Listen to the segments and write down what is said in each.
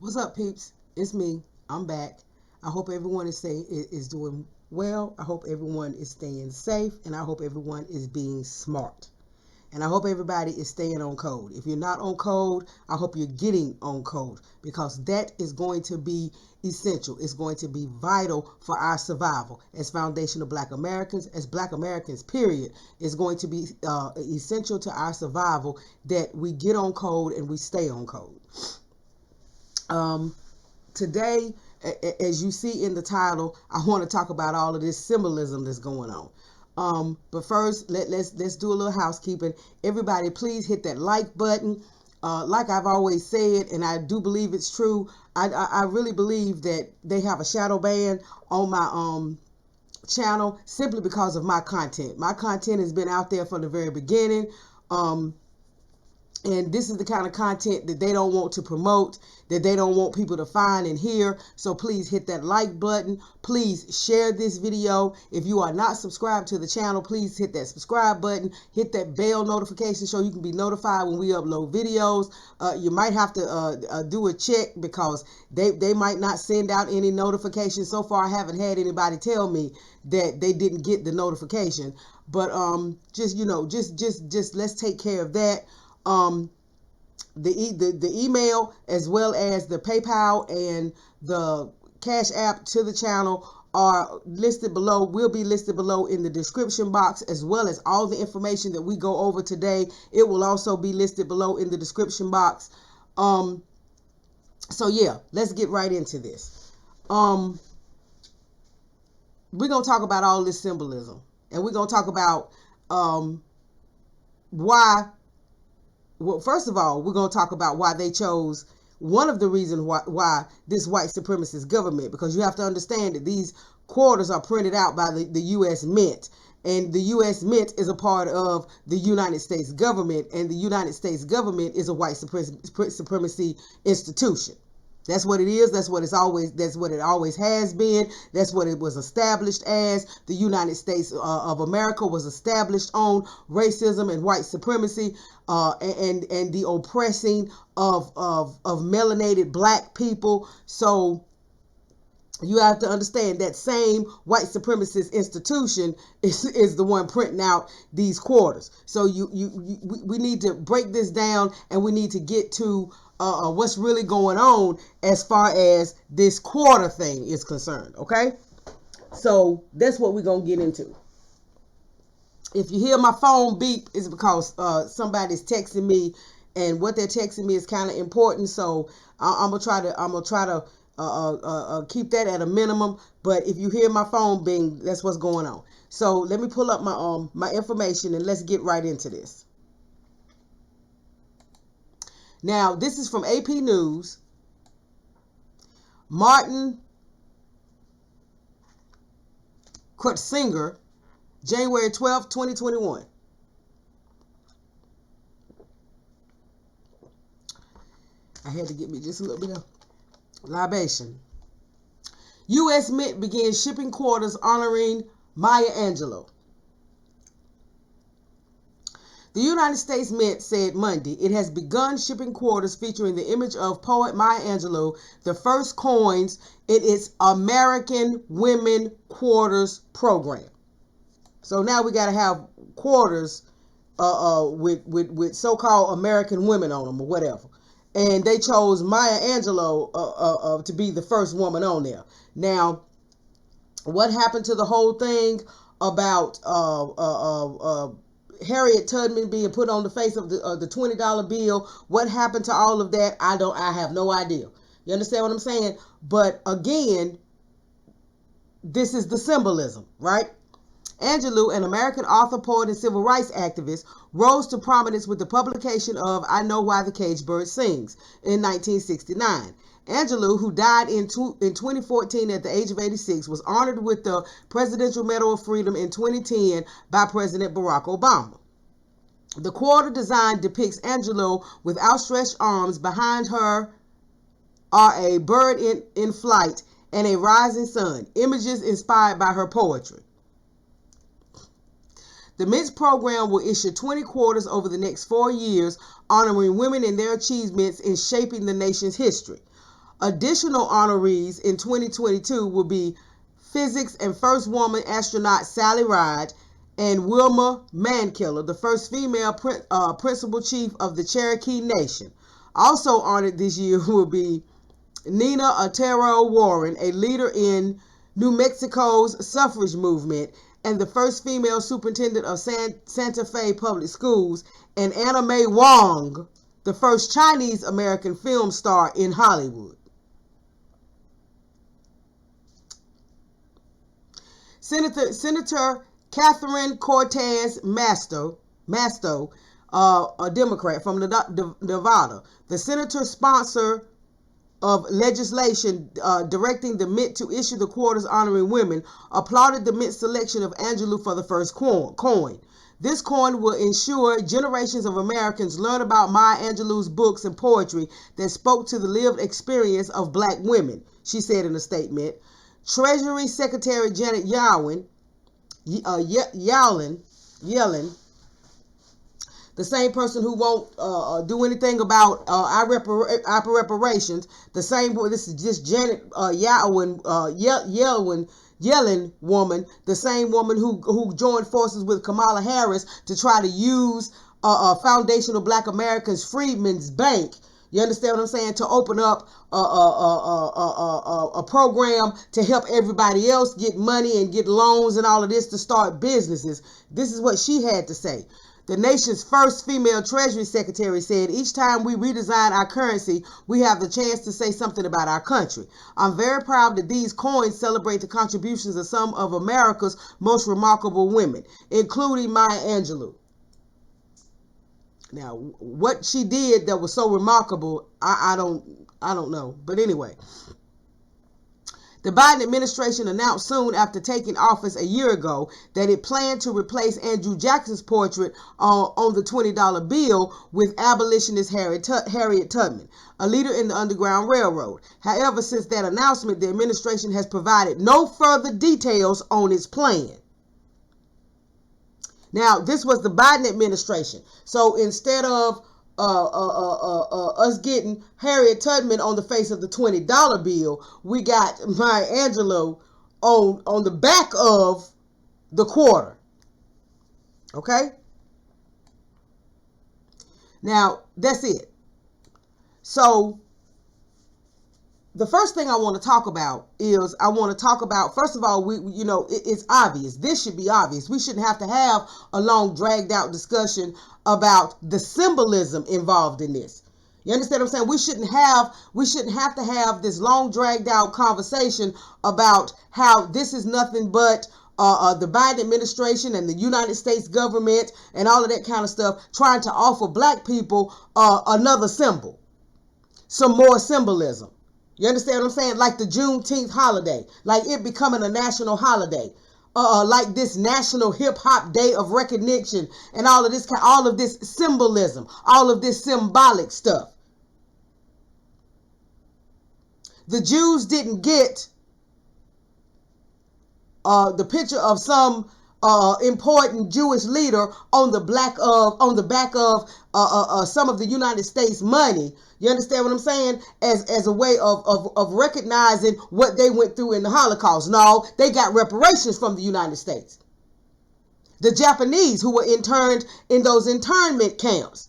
What's up, peeps? It's me. I'm back. I hope everyone is doing well. I hope everyone is staying safe, and I hope everyone is being smart. And I hope everybody is staying on code. If you're not on code, I hope you're getting on code, because that is going to be essential. It's going to be vital for our survival as foundational Black Americans, as Black Americans, period. It's going to be essential to our survival that we get on code and we stay on code. Today, as you see in the title, I want to talk about all of this symbolism that's going on. But first, let's do a little housekeeping. Everybody, please hit that like button. Like I've always said, and I do believe it's true, I really believe that they have a shadow ban on my channel simply because of my content. My content has been out there from the very beginning. And this is the kind of content that they don't want to promote, that they don't want people to find and hear. So please hit that like button. Please share this video. If you are not subscribed to the channel, please hit that subscribe button. Hit that bell notification so you can be notified when we upload videos. You might have to do a check because they might not send out any notifications. So far, I haven't had anybody tell me that they didn't get the notification. But just let's take care of that. The email as well as the PayPal and the Cash App to the channel are listed below, will be listed below in the description box, as well as all the information that we go over today. It will also be listed below in the description box. So yeah, let's get right into this. We're going to talk about all this symbolism, and we're going to talk about why. Well, first of all, we're going to talk about why they chose, one of the reasons why this white supremacist government, because you have to understand that these quarters are printed out by the U.S. Mint, and the U.S. Mint is a part of the United States government, and the United States government is a white supremacy institution. That's what it is. That's what it always has been. That's what it was established as. The United States of America was established on racism and white supremacy, and the oppressing of melanated Black people. So you have to understand that same white supremacist institution is the one printing out these quarters. So we need to break this down, and we need to get to what's really going on as far as this quarter thing is concerned. Okay, so that's what we're gonna get into. If you hear my phone beep, it's because somebody's texting me, and what they're texting me is kind of important. So I'm gonna try to keep that at a minimum. But if you hear my phone bing, that's what's going on. So let me pull up my information, and let's get right into this. Now, this is from AP News. Martin Krutzinger, January 12th, 2021. I had to get me just a little bit of libation. U.S. Mint begins shipping quarters honoring Maya Angelou. The United States Mint said Monday it has begun shipping quarters featuring the image of poet Maya Angelou, the first coins in its American Women Quarters program. So now we got to have quarters with so-called American women on them or whatever. And they chose Maya Angelou to be the first woman on there. Now, what happened to the whole thing about Harriet Tubman being put on the face of the $20 bill? What happened to all of that? I have no idea. You understand what I'm saying? But again, this is the symbolism, right? Angelou, an American author, poet, and civil rights activist, rose to prominence with the publication of I Know Why the Caged Bird Sings in 1969. Angelou, who died in 2014 at the age of 86, was honored with the Presidential Medal of Freedom in 2010 by President Barack Obama. The quarter design depicts Angelou with outstretched arms. Behind her are a bird in flight and a rising sun, images inspired by her poetry. The Mint's program will issue 20 quarters over the next 4 years, honoring women and their achievements in shaping the nation's history. Additional honorees in 2022 will be physics and first woman astronaut Sally Ride and Wilma Mankiller, the first female principal chief of the Cherokee Nation. Also honored this year will be Nina Otero Warren, a leader in New Mexico's suffrage movement and the first female superintendent of Santa Fe Public Schools, and Anna May Wong, the first Chinese American film star in Hollywood. Senator Catherine Cortez Masto, a Democrat from Nevada, the senator sponsor of legislation directing the Mint to issue the quotas honoring women, applauded the Mint selection of Angelou for the first coin. This coin will ensure generations of Americans learn about Maya Angelou's books and poetry that spoke to the lived experience of Black women, she said in a statement. Treasury Secretary Janet Yellen, the same person who won't do anything about our reparations, this is just Janet Yellen woman, the same woman who joined forces with Kamala Harris to try to use Foundational Black Americans Freedmen's Bank. You understand what I'm saying? To open up a program to help everybody else get money and get loans and all of this to start businesses. This is what she had to say. The nation's first female Treasury Secretary said, "Each time we redesign our currency, we have the chance to say something about our country. I'm very proud that these coins celebrate the contributions of some of America's most remarkable women, including Maya Angelou." Now, what she did that was so remarkable, I don't know. But anyway, the Biden administration announced soon after taking office a year ago that it planned to replace Andrew Jackson's portrait on the $20 bill with abolitionist Harriet Tubman, a leader in the Underground Railroad. However, since that announcement, the administration has provided no further details on its plan. Now, this was the Biden administration. So instead of us getting Harriet Tubman on the face of the $20 bill, we got Maya Angelou on the back of the quarter. Okay? Now, that's it. So the first thing I want to talk about is first of all, it's obvious. This should be obvious. We shouldn't have to have a long dragged out discussion about the symbolism involved in this. You understand what I'm saying? We shouldn't have to have this long dragged out conversation about how this is nothing but the Biden administration and the United States government and all of that kind of stuff trying to offer Black people another symbol, some more symbolism. You understand what I'm saying? Like the Juneteenth holiday, like it becoming a national holiday, like this National Hip Hop Day of Recognition, and all of this symbolism, all of this symbolic stuff. The Jews didn't get the picture of some important Jewish leader on the back of some of the United States money. You understand what I'm saying? As a way of recognizing what they went through in the Holocaust. No, they got reparations from the United States. The Japanese who were interned in those internment camps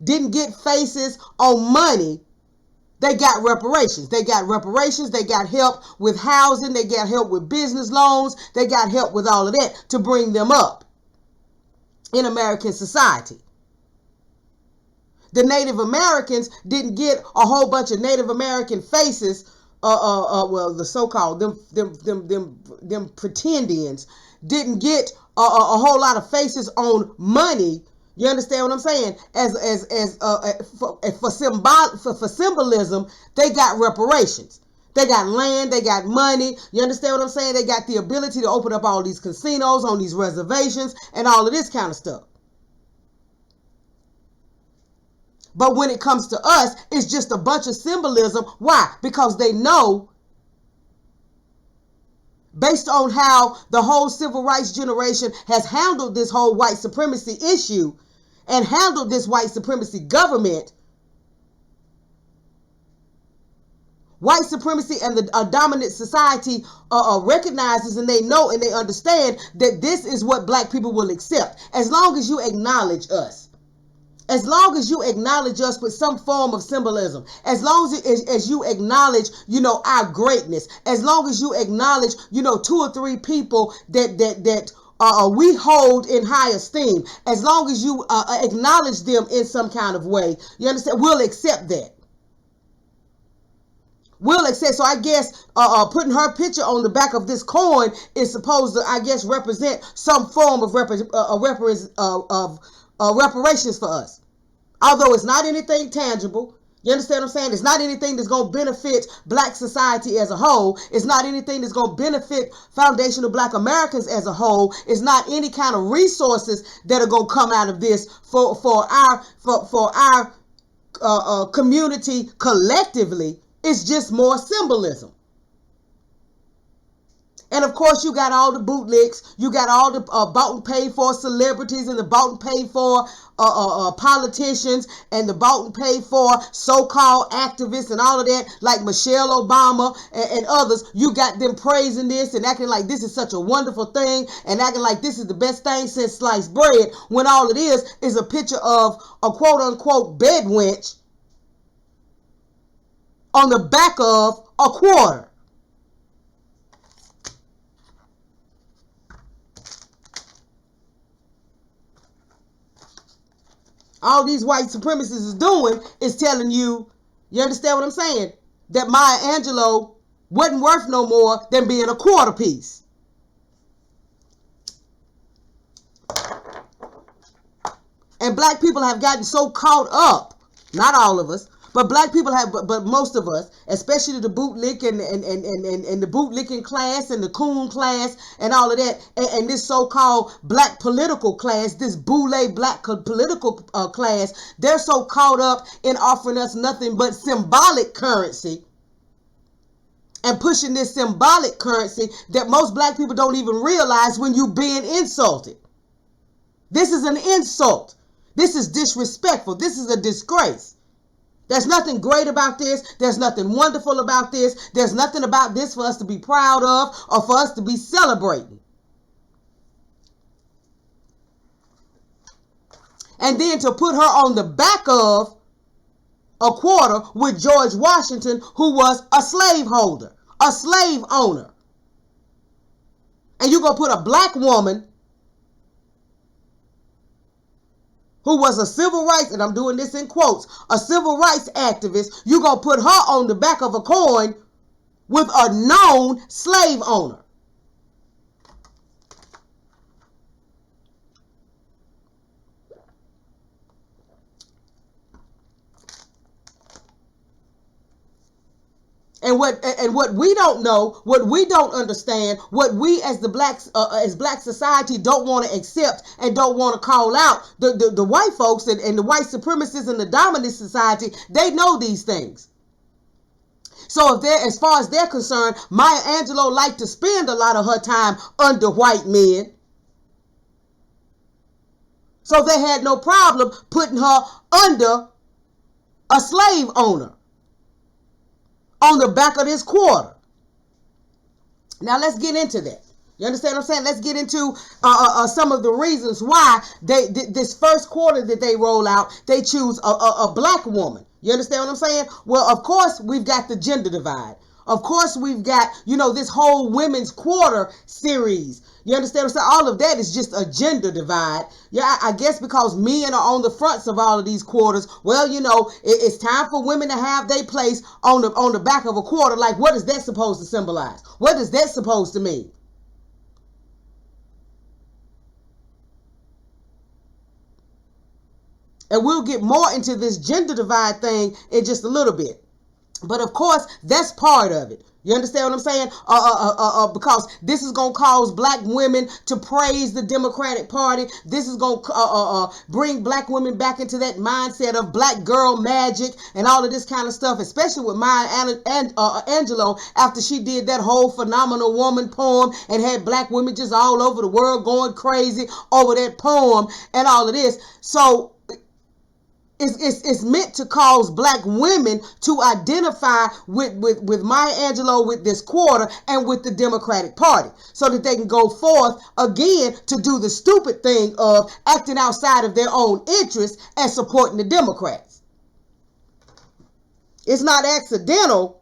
didn't get faces on money. They got reparations. They got reparations. They got help with housing. They got help with business loans. They got help with all of that to bring them up in American society. The Native Americans didn't get a whole bunch of Native American faces. The so-called them pretendians didn't get a whole lot of faces on money. You understand what I'm saying? For symbolism, they got reparations. They got land, they got money. You understand what I'm saying? They got the ability to open up all these casinos on these reservations and all of this kind of stuff. But when it comes to us, it's just a bunch of symbolism. Why? Because they know, based on how the whole civil rights generation has handled this whole white supremacy issue and handled this white supremacy government, White supremacy and the dominant society recognizes, and they know and they understand that this is what black people will accept as long as you acknowledge us. As long as you acknowledge us with some form of symbolism, as long as you acknowledge, our greatness, as long as you acknowledge, 2 or 3 people that we hold in high esteem, as long as you acknowledge them in some kind of way, you understand, we'll accept that. We'll accept. So I guess putting her picture on the back of this coin is supposed to, I guess, represent some form of reparations for us. Although it's not anything tangible. You understand what I'm saying? It's not anything that's going to benefit black society as a whole. It's not anything that's going to benefit foundational black Americans as a whole. It's not any kind of resources that are going to come out of this for our community collectively. It's just more symbolism. And of course, you got all the bootlicks. You got all the bought and paid for celebrities and the bought and paid for politicians and the bought and paid for so-called activists and all of that, like Michelle Obama and others. You got them praising this and acting like this is such a wonderful thing and acting like this is the best thing since sliced bread, when all it is a picture of a quote-unquote bed wench on the back of a quarter. All these white supremacists is doing is telling you, you understand what I'm saying? That Maya Angelou wasn't worth no more than being a quarter piece. And black people have gotten so caught up, not all of us, but black people have, but most of us, especially the bootlick and the bootlicking class and the coon class and all of that, and this so-called black political class, this boule black political class, they're so caught up in offering us nothing but symbolic currency and pushing this symbolic currency that most black people don't even realize when you being insulted. This is an insult. This is disrespectful. This is a disgrace. There's nothing great about this. There's nothing wonderful about this. There's nothing about this for us to be proud of or for us to be celebrating. And then to put her on the back of a quarter with George Washington, who was a slaveholder, a slave owner. And you're going to put a black woman who was a civil rights, and I'm doing this in quotes, a civil rights activist, you're going to put her on the back of a coin with a known slave owner. And what we don't know, what we don't understand, what we as the blacks, as black society don't want to accept and don't want to call out, the white folks and the white supremacists and the dominant society, they know these things. So if they're, as far as they're concerned, Maya Angelou liked to spend a lot of her time under white men. So they had no problem putting her under a slave owner on the back of this quarter. Now let's get into that. You understand what I'm saying? Let's get into some of the reasons why this first quarter that they roll out, they choose a black woman. You understand what I'm saying? Well, of course, we've got the gender divide. Of course, we've got, this whole women's quarter series. You understand what I'm saying? All of that is just a gender divide. Yeah, I guess because men are on the fronts of all of these quarters. Well, it's time for women to have their place on the back of a quarter. Like, what is that supposed to symbolize? What is that supposed to mean? And we'll get more into this gender divide thing in just a little bit. But of course, that's part of it. You understand what I'm saying? Because this is going to cause black women to praise the Democratic Party. This is going to bring black women back into that mindset of black girl magic and all of this kind of stuff, especially with Maya Angelou after she did that whole Phenomenal Woman poem and had black women just all over the world going crazy over that poem and all of this. So It's meant to cause black women to identify with Maya Angelou, with this quarter, and with the Democratic Party, so that they can go forth again to do the stupid thing of acting outside of their own interests and supporting the Democrats. It's not accidental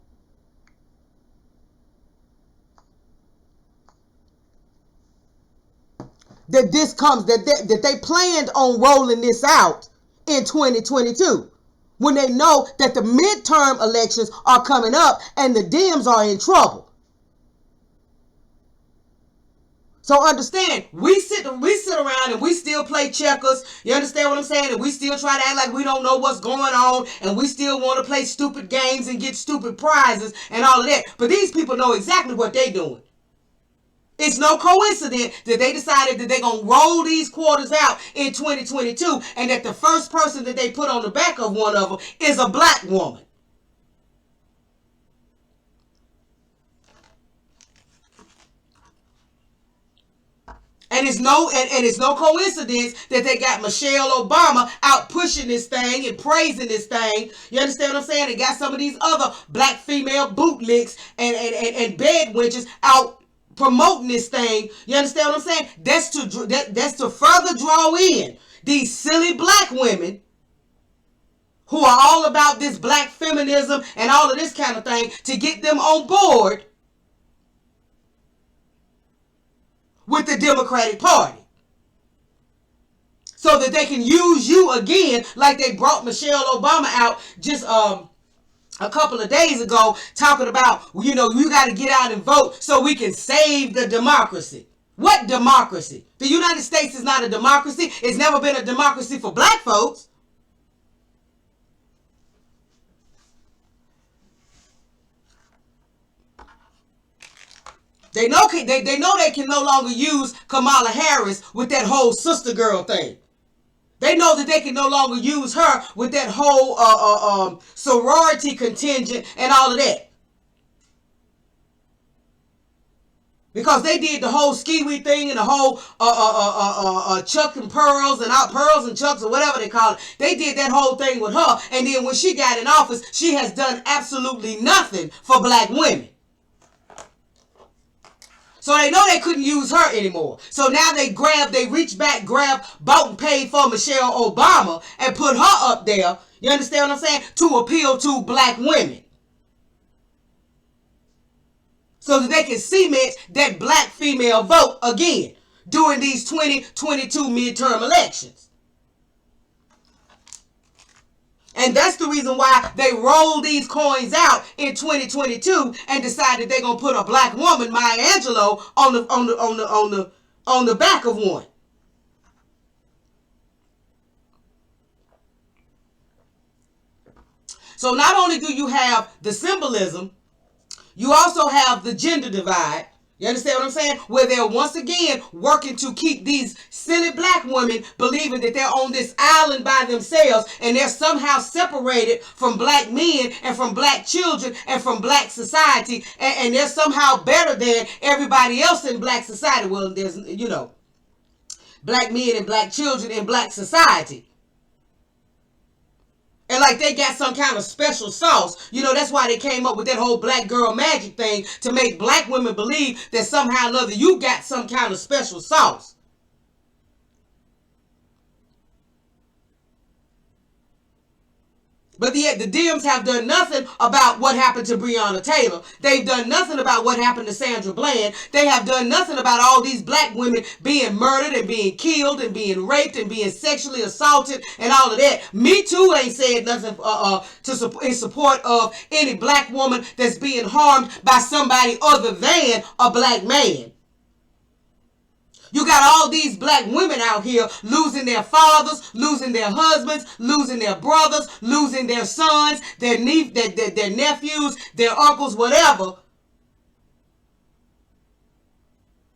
that this comes, that they planned on rolling this out in 2022, when they know that the midterm elections are coming up and the Dems are in trouble. So understand, we sit around and we still play checkers. You understand what I'm saying? And we still try to act like we don't know what's going on, and we still want to play stupid games and get stupid prizes and all of that. But these people know exactly what they're doing. It's no coincidence that they decided that they're going to roll these quarters out in 2022, and that the first person that they put on the back of one of them is a black woman. And it's no coincidence that they got Michelle Obama out pushing this thing and praising this thing. You understand what I'm saying? They got some of these other black female bootlicks and bed wenches out promoting this thing. You understand what I'm saying? That's to further draw in these silly black women who are all about this black feminism and all of this kind of thing, to get them on board with the Democratic Party, so that they can use you again, like they brought Michelle Obama out just a couple of days ago, talking about, you got to get out and vote so we can save the democracy. What democracy? The United States is not a democracy. It's never been a democracy for black folks. They know they can no longer use Kamala Harris with that whole sister girl thing. They know that they can no longer use her with that whole sorority contingent and all of that. Because they did the whole ski-wee thing and the whole chuck and pearls and pearls and chucks or whatever they call it. They did that whole thing with her. And then when she got in office, she has done absolutely nothing for black women. So they know they couldn't use her anymore. So now they reach back, bought and paid for Michelle Obama and put her up there, you understand what I'm saying, to appeal to black women. So that they can cement that black female vote again during these 2022 midterm elections. And that's the reason why they rolled these coins out in 2022 and decided they're gonna put a black woman, Maya Angelou, on the back of one. So not only do you have the symbolism, you also have the gender divide. You understand what I'm saying? Where they're once again working to keep these silly black women believing that they're on this island by themselves, and they're somehow separated from black men and from black children and from black society, and they're somehow better than everybody else in black society. Well, there's, black men and black children in black society. And like they got some kind of special sauce. That's why they came up with that whole black girl magic thing, to make black women believe that somehow or another you got some kind of special sauce. But yet the Dems have done nothing about what happened to Breonna Taylor. They've done nothing about what happened to Sandra Bland. They have done nothing about all these black women being murdered and being killed and being raped and being sexually assaulted and all of that. Me Too ain't said nothing in support of any black woman that's being harmed by somebody other than a black man. You got all these black women out here losing their fathers, losing their husbands, losing their brothers, losing their sons, their nephews, their uncles, whatever.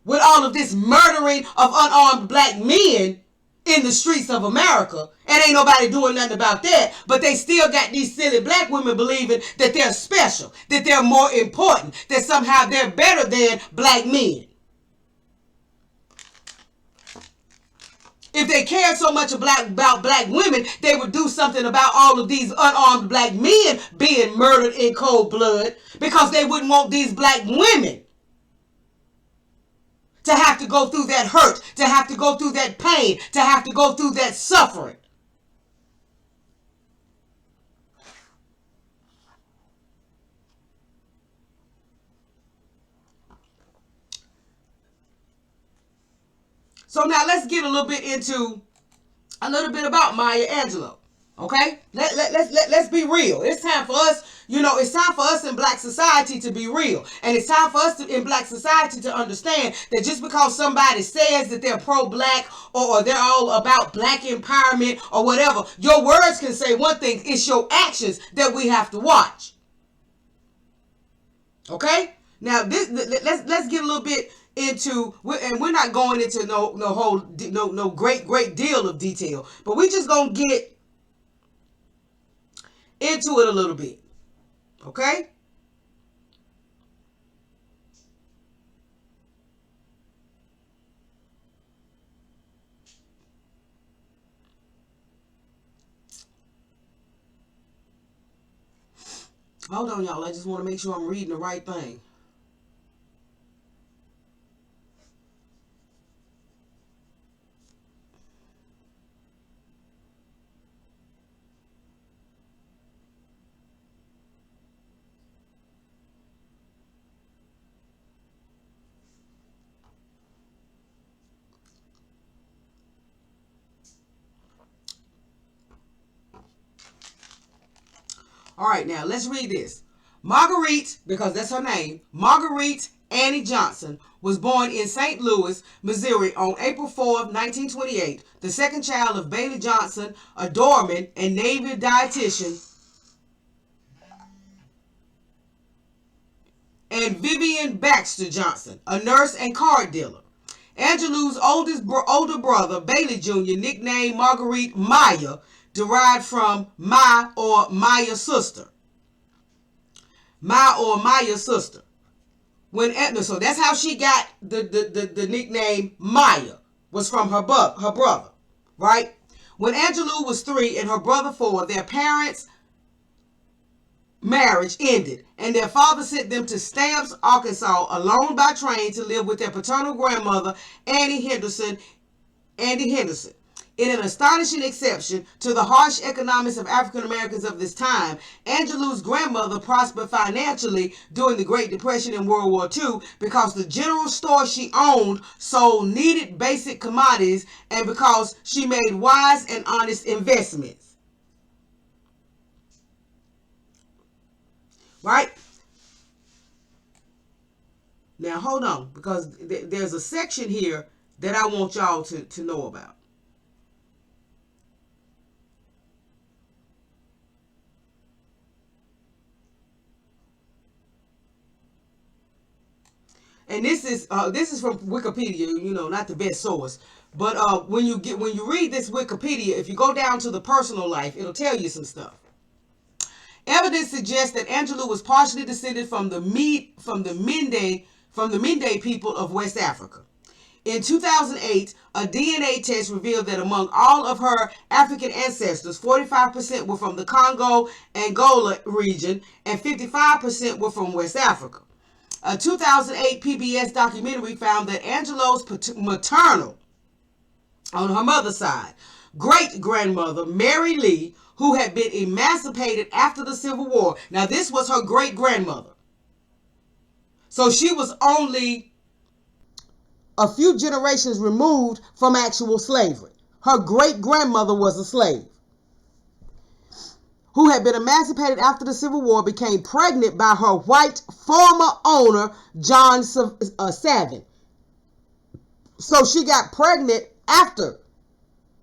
With all of this murdering of unarmed black men in the streets of America. And ain't nobody doing nothing about that. But they still got these silly black women believing that they're special, that they're more important, that somehow they're better than black men. If they cared so much about black women, they would do something about all of these unarmed black men being murdered in cold blood, because they wouldn't want these black women to have to go through that hurt, to have to go through that pain, to have to go through that suffering. So now let's get a little bit into a little bit about Maya Angelou. Okay? Let's be real. It's time for us, it's time for us in black society to be real. And it's time for us in black society to understand that just because somebody says that they're pro-black, or they're all about black empowerment or whatever, your words can say one thing. It's your actions that we have to watch. Okay? Now let's get a little bit into, and we're not going into no great deal of detail, but we just gonna get into it a little bit. Okay? Hold on, y'all. I just want to make sure I'm reading the right thing. All right, now let's read this. Marguerite, because that's her name, Marguerite Annie Johnson, was born in St. Louis, Missouri on April 4th, 1928, the second child of Bailey Johnson, a doorman and Navy dietitian, and Vivian Baxter Johnson, a nurse and card dealer. Angelou's older brother, Bailey Jr., nicknamed Marguerite Maya, derived from Ma or Maya's sister. Ma or Maya's sister. So that's how she got the nickname Maya, was from her brother, right? When Angelou was 3 and her brother 4, their parents' marriage ended, and their father sent them to Stamps, Arkansas, alone by train, to live with their paternal grandmother, Annie Henderson. In an astonishing exception to the harsh economics of African Americans of this time, Angelou's grandmother prospered financially during the Great Depression and World War II because the general store she owned sold needed basic commodities, and because she made wise and honest investments. Right? Now hold on, because there's a section here that I want y'all to know about. And this is from Wikipedia, not the best source. But when you read this Wikipedia, if you go down to the personal life, it'll tell you some stuff. Evidence suggests that Angelou was partially descended from the Mende people of West Africa. In 2008, a DNA test revealed that among all of her African ancestors, 45% were from the Congo, Angola region, and 55% were from West Africa. A 2008 PBS documentary found that Angelou's maternal, on her mother's side, great-grandmother, Mary Lee, who had been emancipated after the Civil War. Now, this was her great-grandmother. So she was only a few generations removed from actual slavery. Her great-grandmother was a slave who had been emancipated after the Civil War, became pregnant by her white former owner, John Savin. So she got pregnant after.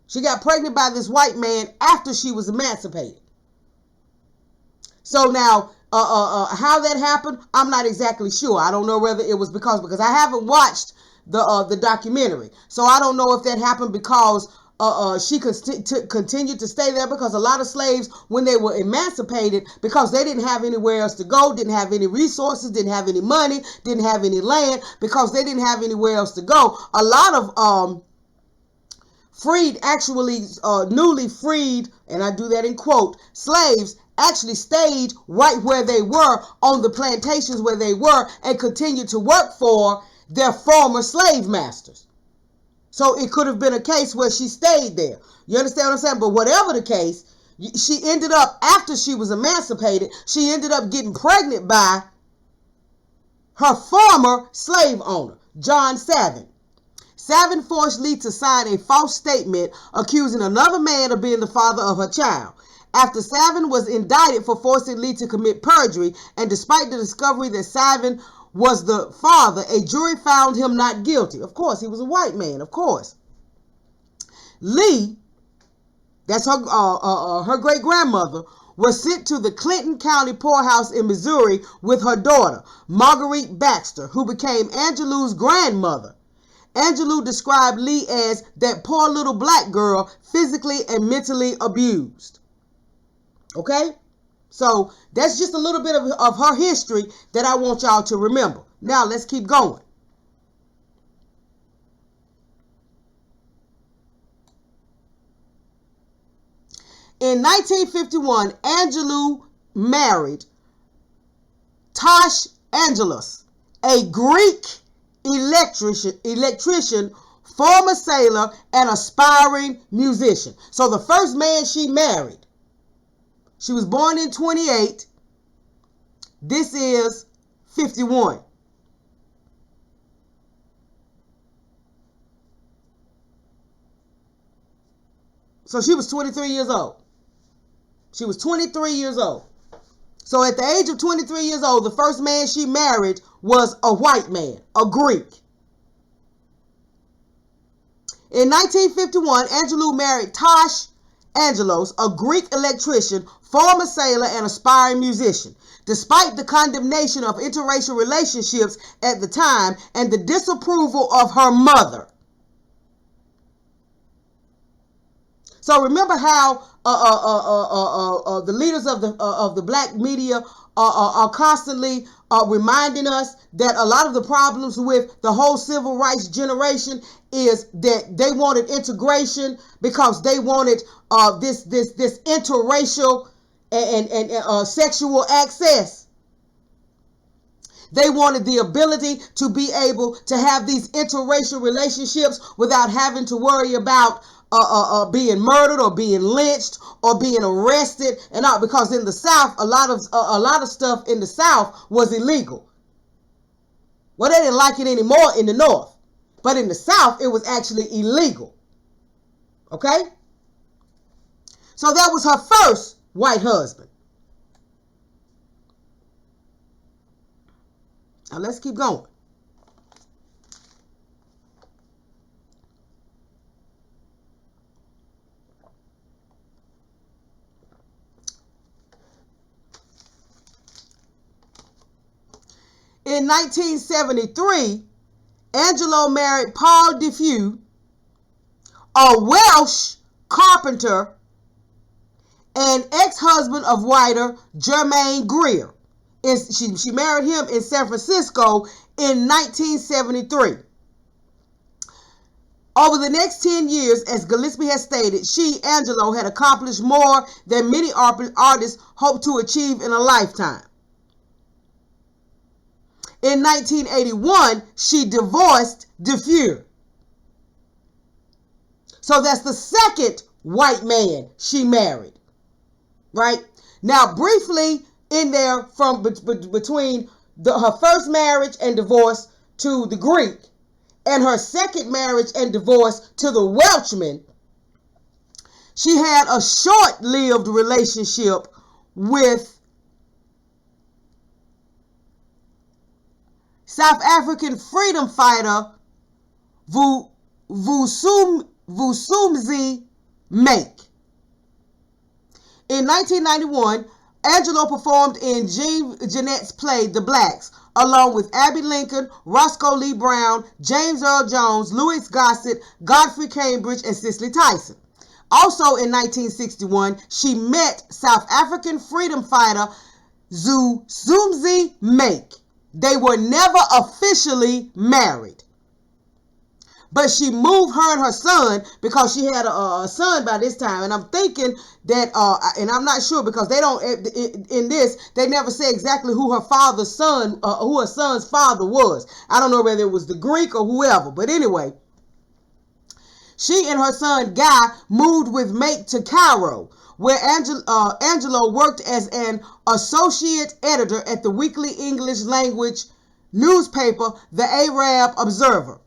She got pregnant by this white man after she was emancipated. So now, how that happened, I'm not exactly sure. I don't know whether it was because I haven't watched the documentary. So I don't know if that happened because she continued to stay there, because a lot of slaves, when they were emancipated, because they didn't have anywhere else to go, didn't have any resources, didn't have any money, didn't have any land, because they didn't have anywhere else to go, a lot of newly freed, and I do that in quote, slaves actually stayed right where they were on the plantations where they were and continued to work for their former slave masters. So it could have been a case where she stayed there. You understand what I'm saying? But whatever the case, she ended up, after she was emancipated, she ended up getting pregnant by her former slave owner, John Savin. Savin forced Lee to sign a false statement accusing another man of being the father of her child. After Savin was indicted for forcing Lee to commit perjury, and despite the discovery that Savin was the father, a jury found him not guilty. Of course, he was a white man, of course. Lee, that's her great-grandmother, was sent to the Clinton County poorhouse in Missouri with her daughter, Marguerite Baxter, who became Angelou's grandmother. Angelou described Lee as that poor little black girl, physically and mentally abused. Okay? So that's just a little bit of her history that I want y'all to remember. Now let's keep going. In 1951, Angelou married Tosh Angelus, a Greek electrician, former sailor, and aspiring musician. So the first man she married, she was born in 28. This is 51. So she was 23 years old. She was 23 years old. So at the age of 23 years old, the first man she married was a white man, a Greek. In 1951, Angelou married Tosh Angelos, a Greek electrician, former sailor, and aspiring musician. Despite the condemnation of interracial relationships at the time and the disapproval of her mother. So remember how the leaders of the black media are constantly reminding us that a lot of the problems with the whole civil rights generation is that they wanted integration because they wanted this interracial and sexual access. They wanted the ability to be able to have these interracial relationships without having to worry about being murdered or being lynched or being arrested, and all, because in the South, a lot of stuff in the South was illegal. Well, they didn't like it anymore in the North, but in the South, it was actually illegal. Okay? So that was her first white husband. Now let's keep going. In 1973, Angelou married Paul Defoe, a Welsh carpenter and ex-husband of writer Germaine Greer. She married him in San Francisco in 1973. Over the next 10 years, as Gillespie has stated, Angelou, had accomplished more than many artists hope to achieve in a lifetime. In 1981, she divorced Defoe. So that's the second white man she married. Right? Now, briefly in there from between her first marriage and divorce to the Greek and her second marriage and divorce to the Welshman, she had a short-lived relationship with South African freedom fighter Vusumuzi Make. In 1991, Angelou performed in Jean Genet's play The Blacks, along with Abbey Lincoln, Roscoe Lee Brown, James Earl Jones, Louis Gossett, Godfrey Cambridge, and Cicely Tyson. Also in 1961, she met South African freedom fighter Vusumuzi Make. They were never officially married. But she moved her and her son because she had a son by this time. And I'm thinking that, and I'm not sure because they don't, in this, they never say exactly who her who her son's father was. I don't know whether it was the Greek or whoever. But anyway, she and her son Guy moved with mate to Cairo, where Angelou worked as an associate editor at the weekly English language newspaper, The Arab Observer.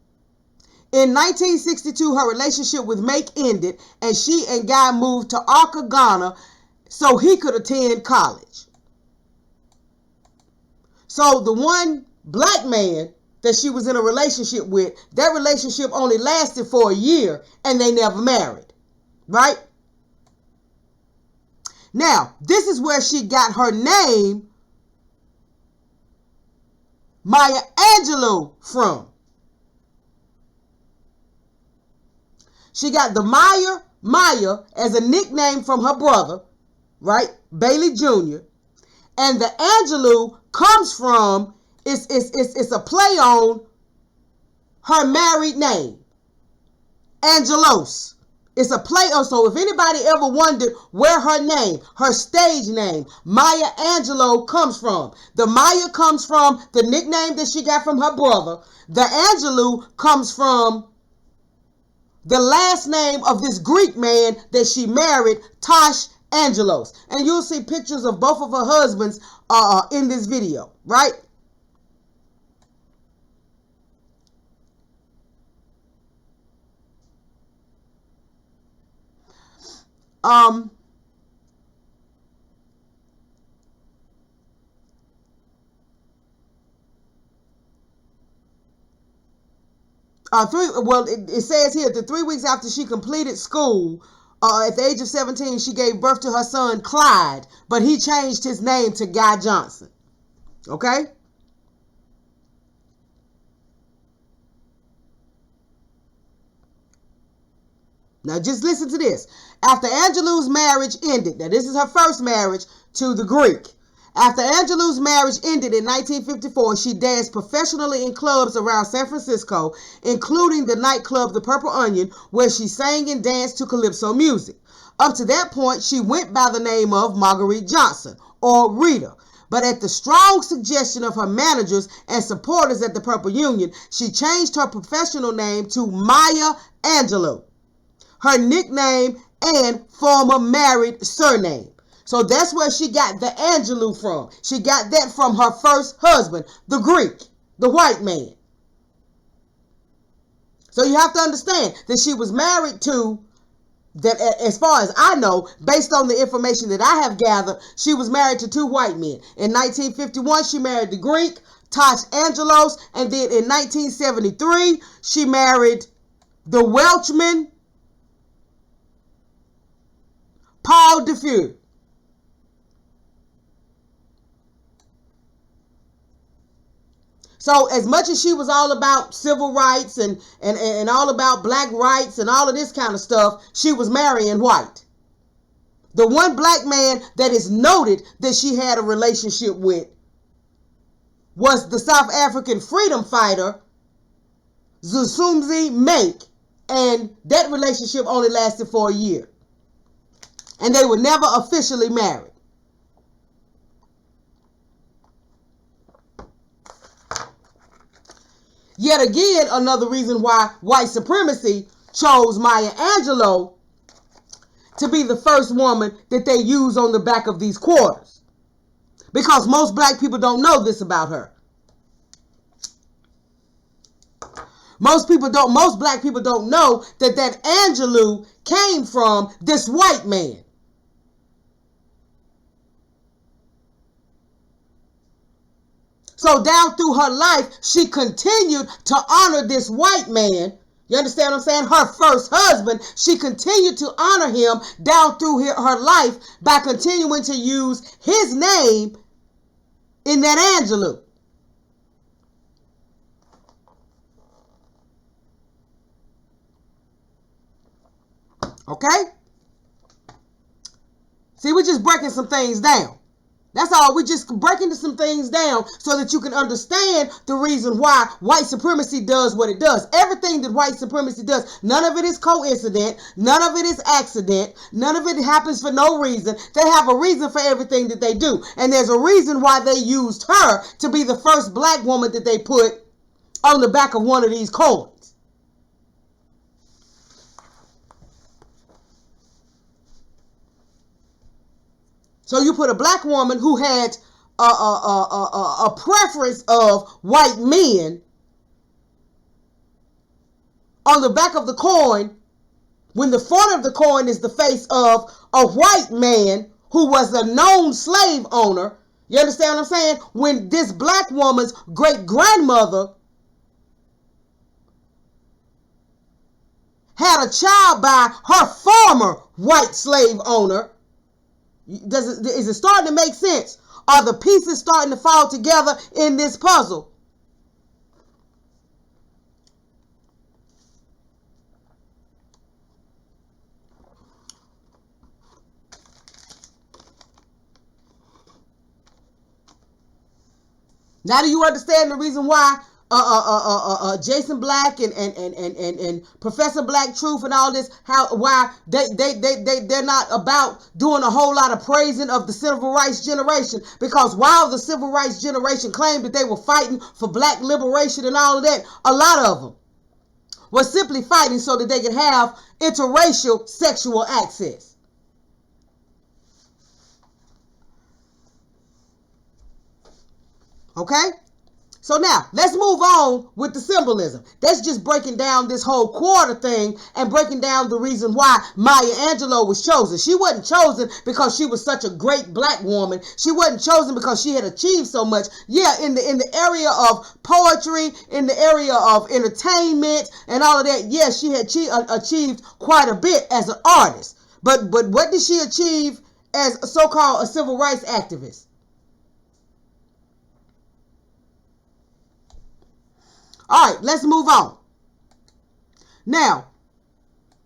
In 1962, her relationship with Make ended, and she and Guy moved to Accra, Ghana, so he could attend college. So the one black man that she was in a relationship with, that relationship only lasted for a year, and they never married, right? Now, this is where she got her name, Maya Angelou, from. She got the Maya as a nickname from her brother, right, Bailey Jr. And the Angelou comes from, it's a play on her married name, Angelos. It's a play on, so if anybody ever wondered where her name, her stage name, Maya Angelou, comes from, the Maya comes from the nickname that she got from her brother. The Angelou comes from the last name of this Greek man that she married, Tosh Angelos. And you'll see pictures of both of her husbands in this video, right? It says here that 3 weeks after she completed school, at the age of 17, she gave birth to her son, Clyde, but he changed his name to Guy Johnson. Okay? Now just listen to this. After Angelou's marriage ended, now this is her first marriage to the Greek. After Angelou's marriage ended in 1954, she danced professionally in clubs around San Francisco, including the nightclub The Purple Onion, where she sang and danced to calypso music. Up to that point, she went by the name of Marguerite Johnson, or Rita. But at the strong suggestion of her managers and supporters at the Purple Union, she changed her professional name to Maya Angelou, her nickname and former married surname. So that's where she got the Angelou from. She got that from her first husband, the Greek, the white man. So you have to understand that she was married to, that as far as I know, based on the information that I have gathered, she was married to 2 white men. In 1951, she married the Greek, Tosh Angelos, and then in 1973, she married the Welshman, Paul DeFeu. So as much as she was all about civil rights and all about black rights and all of this kind of stuff, she was marrying white. The one black man that is noted that she had a relationship with was the South African freedom fighter, Zusumzi Make, and that relationship only lasted for a year. And they were never officially married. Yet again, another reason why white supremacy chose Maya Angelou to be the first woman that they use on the back of these quarters. Because most black people don't know this about her. Most black people don't know that Angelou came from this white man. So down through her life, she continued to honor this white man. You understand what I'm saying? Her first husband, she continued to honor him down through her life by continuing to use his name in that Angelou. Okay? See, we're just breaking some things down. That's all. We're just breaking some things down so that you can understand the reason why white supremacy does what it does. Everything that white supremacy does, none of it is coincident. None of it is accident. None of it happens for no reason. They have a reason for everything that they do. And there's a reason why they used her to be the first black woman that they put on the back of one of these coins. So you put a black woman who had a preference of white men on the back of the coin, when the front of the coin is the face of a white man who was a known slave owner. You understand what I'm saying? When this black woman's great grandmother had a child by her former white slave owner. Is it starting to make sense? Are the pieces starting to fall together in this puzzle? Now do you understand the reason why Jason Black and Professor Black Truth and all this, why they're not about doing a whole lot of praising of the civil rights generation? Because while the civil rights generation claimed that they were fighting for black liberation and all of that, a lot of them were simply fighting so that they could have interracial sexual access. Okay? So now, let's move on with the symbolism. That's just breaking down this whole quarter thing and breaking down the reason why Maya Angelou was chosen. She wasn't chosen because she was such a great black woman. She wasn't chosen because she had achieved so much. Yeah, in the area of poetry, in the area of entertainment and all of that, yeah, she had achieved quite a bit as an artist. But what did she achieve as so-called a civil rights activist? All right, let's move on. Now,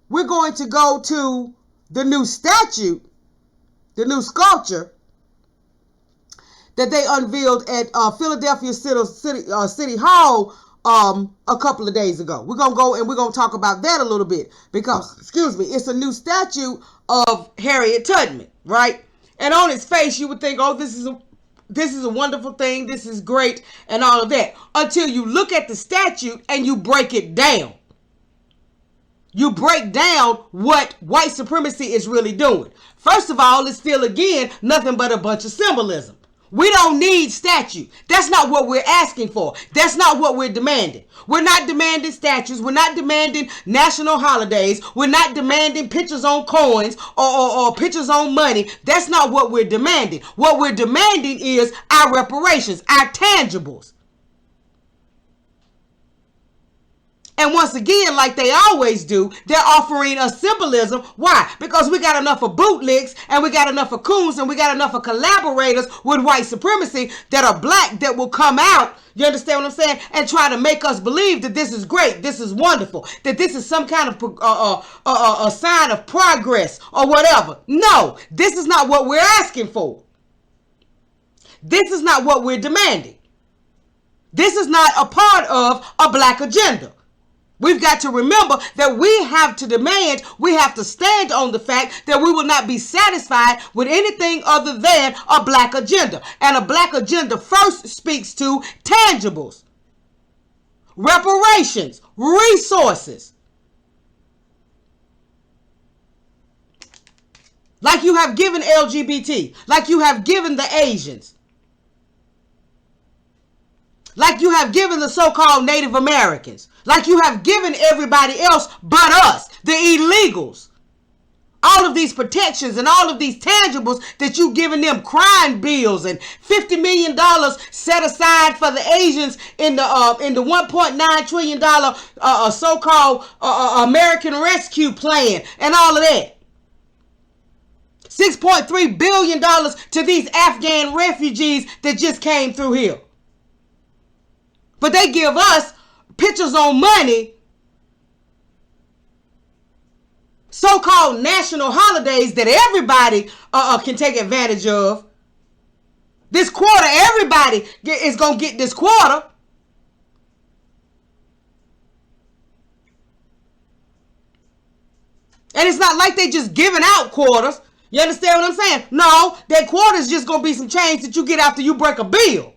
we're going to go to the new statue, the new sculpture that they unveiled at Philadelphia City Hall a couple of days ago. We're going to go and we're going to talk about that a little bit because, excuse me, it's a new statue of Harriet Tubman, right? And on its face, you would think, oh, this is a wonderful thing. This is great and all of that. Until you look at the statue and you break it down. You break down what white supremacy is really doing. First of all, it's still, again, nothing but a bunch of symbolism. We don't need statue. That's not what we're asking for. That's not what we're demanding. We're not demanding statues. We're not demanding national holidays. We're not demanding pictures on coins or pictures on money. That's not what we're demanding. What we're demanding is our reparations, our tangibles. And once again, like they always do, they're offering us symbolism. Why? Because we got enough of bootlicks and we got enough of coons and we got enough of collaborators with white supremacy that are black that will come out, you understand what I'm saying, and try to make us believe that this is great, this is wonderful, that this is some kind of a sign of progress or whatever. No, this is not what we're asking for. This is not what we're demanding. This is not a part of a black agenda. We've got to remember that we have to demand, we have to stand on the fact that we will not be satisfied with anything other than a black agenda. And a black agenda first speaks to tangibles, reparations, resources. Like you have given LGBT, like you have given the Asians, like you have given the so-called Native Americans, like you have given everybody else but us, the illegals. All of these protections and all of these tangibles that you've given them, crime bills and $50 million set aside for the Asians in the $1.9 trillion so-called American Rescue Plan and all of that. $6.3 billion to these Afghan refugees that just came through here. But they give us pictures on money, so-called national holidays that everybody can take advantage of. This quarter, everybody is going to get this quarter. And it's not like they just giving out quarters. You understand what I'm saying? No, that quarter is just going to be some change that you get after you break a bill.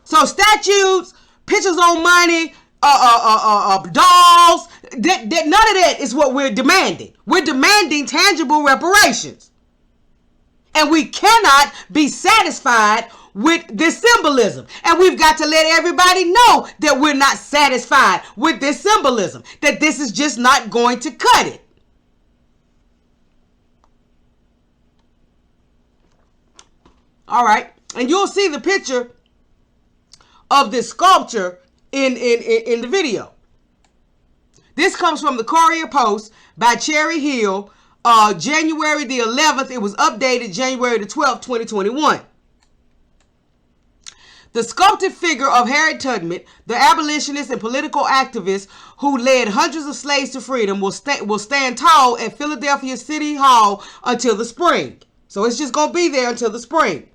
So statues, pictures on money, dolls, none of that is what we're demanding. We're demanding tangible reparations. And we cannot be satisfied with this symbolism. And we've got to let everybody know that we're not satisfied with this symbolism, that this is just not going to cut it. All right. And you'll see the picture of this sculpture in the video. This comes from the Courier Post by Cherry Hill, January the 11th. It was updated January the 12th, 2021. The sculpted figure of Harriet Tubman, the abolitionist and political activist who led hundreds of slaves to freedom, will stand tall at Philadelphia City Hall until the spring. So it's just going to be there until the spring.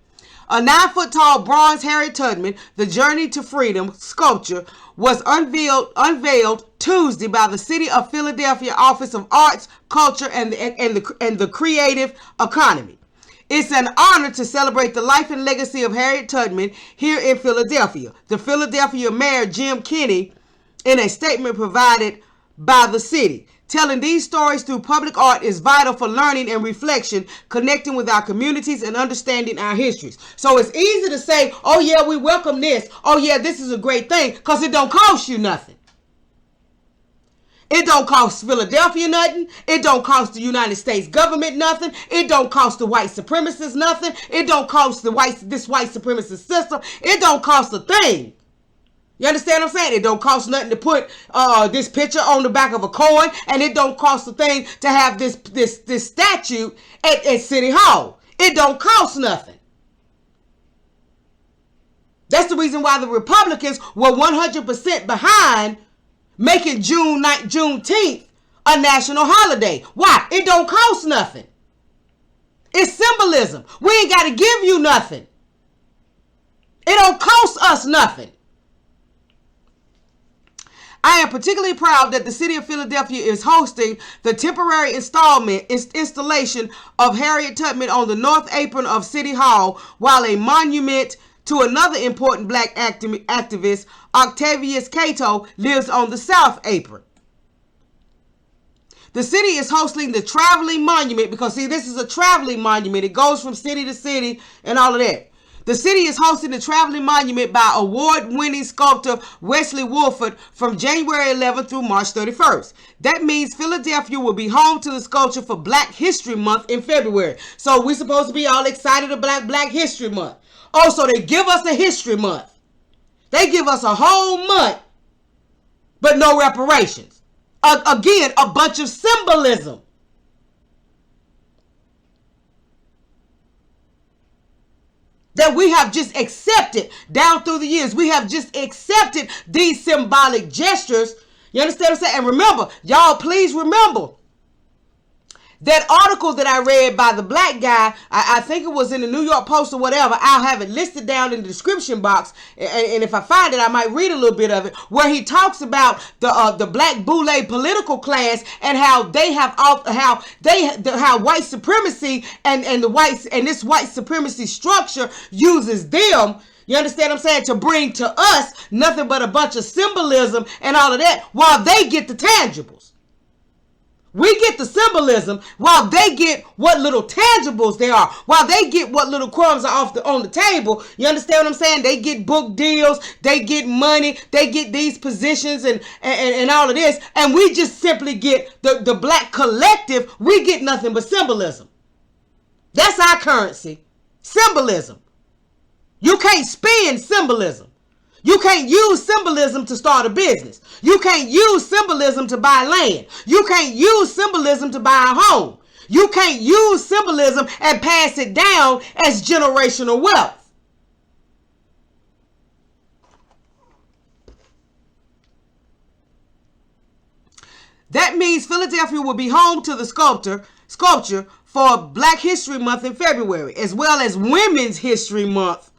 A 9-foot-tall bronze Harriet Tubman, the Journey to Freedom sculpture, was unveiled Tuesday by the City of Philadelphia Office of Arts, Culture, and the Creative Economy. It's an honor to celebrate the life and legacy of Harriet Tubman here in Philadelphia. The Philadelphia Mayor, Jim Kenney, in a statement provided by the city. Telling these stories through public art is vital for learning and reflection, connecting with our communities and understanding our histories. So it's easy to say, oh yeah, we welcome this. Oh yeah, this is a great thing, because it don't cost you nothing. It don't cost Philadelphia nothing. It don't cost the United States government nothing. It don't cost the white supremacists nothing. It don't cost this white supremacist system. It don't cost a thing. You understand what I'm saying? It don't cost nothing to put this picture on the back of a coin, and it don't cost a thing to have this statue at City Hall. It don't cost nothing. That's the reason why the Republicans were 100% behind making Juneteenth a national holiday. Why? It don't cost nothing. It's symbolism. We ain't got to give you nothing. It don't cost us nothing. I am particularly proud that the city of Philadelphia is hosting the temporary installation of Harriet Tubman on the north apron of City Hall, while a monument to another important black activist, Octavius Cato, lives on the south apron. The city is hosting the traveling monument because, see, this is a traveling monument. It goes from city to city and all of that. The city is hosting the traveling monument by award-winning sculptor Wesley Wolford from January 11th through March 31st. That means Philadelphia will be home to the sculpture for Black History Month in February. So we're supposed to be all excited about Black History Month. Oh, so they give us a History Month. They give us a whole month, but no reparations. Again, a bunch of symbolism. That we have just accepted down through the years. We have just accepted these symbolic gestures. You understand what I'm saying? And remember, y'all, please remember that article that I read by the black guy, I think it was in the New York Post or whatever. I'll have it listed down in the description box. And if I find it, I might read a little bit of it, where he talks about the black boule political class and how they have how white supremacy and this white supremacy structure uses them. You understand what I'm saying? To bring to us nothing but a bunch of symbolism and all of that, while they get the tangibles. We get the symbolism while they get what little tangibles they are. While they get what little crumbs are on the table. You understand what I'm saying? They get book deals. They get money. They get these positions and all of this. And we just simply get the black collective. We get nothing but symbolism. That's our currency. Symbolism. You can't spend symbolism. You can't use symbolism to start a business. You can't use symbolism to buy land. You can't use symbolism to buy a home. You can't use symbolism and pass it down as generational wealth. That means Philadelphia will be home to the sculpture for Black History Month in February, as well as Women's History Month.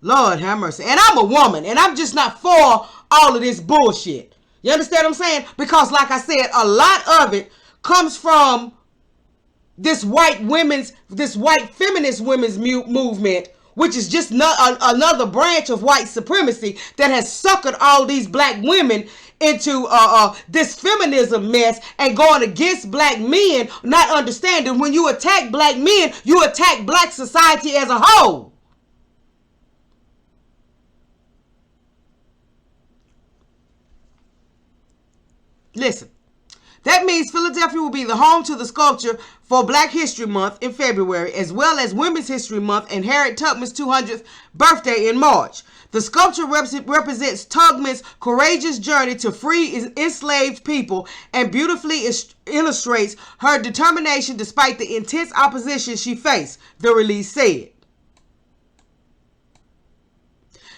Lord have mercy. And I'm a woman, and I'm just not for all of this bullshit. You understand what I'm saying? Because like I said, a lot of it comes from this white feminist women's movement, which is just another branch of white supremacy that has suckered all these black women into this feminism mess and going against black men, not understanding when you attack black men, you attack black society as a whole. Listen. That means Philadelphia will be the home to the sculpture for Black History Month in February, as well as Women's History Month and Harriet Tubman's 200th birthday in March. The sculpture represents Tubman's courageous journey to free enslaved people and beautifully illustrates her determination despite the intense opposition she faced, the release said.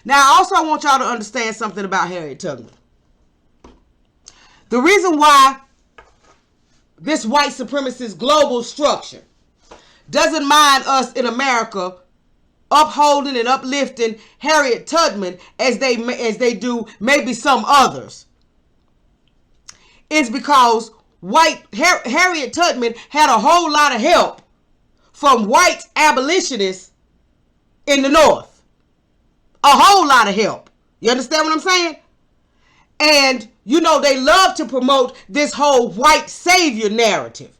Now, I also want y'all to understand something about Harriet Tubman. The reason why this white supremacist global structure doesn't mind us in America upholding and uplifting Harriet Tubman as they do maybe some others is because Harriet Tubman had a whole lot of help from white abolitionists in the North. A whole lot of help. You understand what I'm saying? And, you know, they love to promote this whole white savior narrative.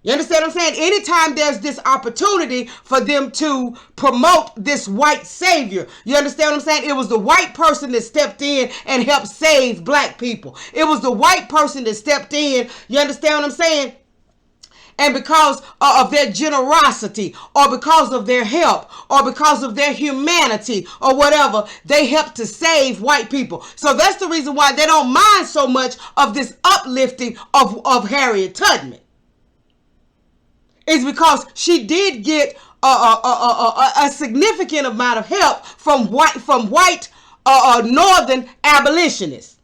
You understand what I'm saying? Anytime there's this opportunity for them to promote this white savior, you understand what I'm saying? It was the white person that stepped in and helped save black people. It was the white person that stepped in, you understand what I'm saying? And because of their generosity, or because of their help, or because of their humanity, or whatever, they help to save white people. So that's the reason why they don't mind so much of this uplifting of Harriet Tubman. It's because she did get a significant amount of help from white northern abolitionists.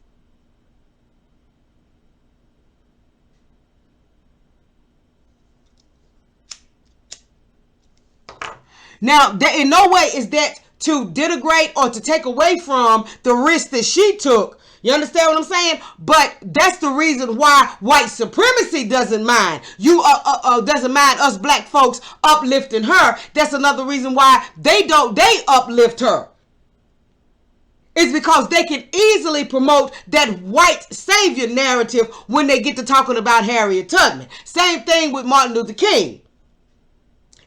Now, in no way is that to denigrate or to take away from the risk that she took. You understand what I'm saying? But that's the reason why white supremacy doesn't mind. Doesn't mind us black folks uplifting her. That's another reason why they uplift her. It's because they can easily promote that white savior narrative when they get to talking about Harriet Tubman. Same thing with Martin Luther King.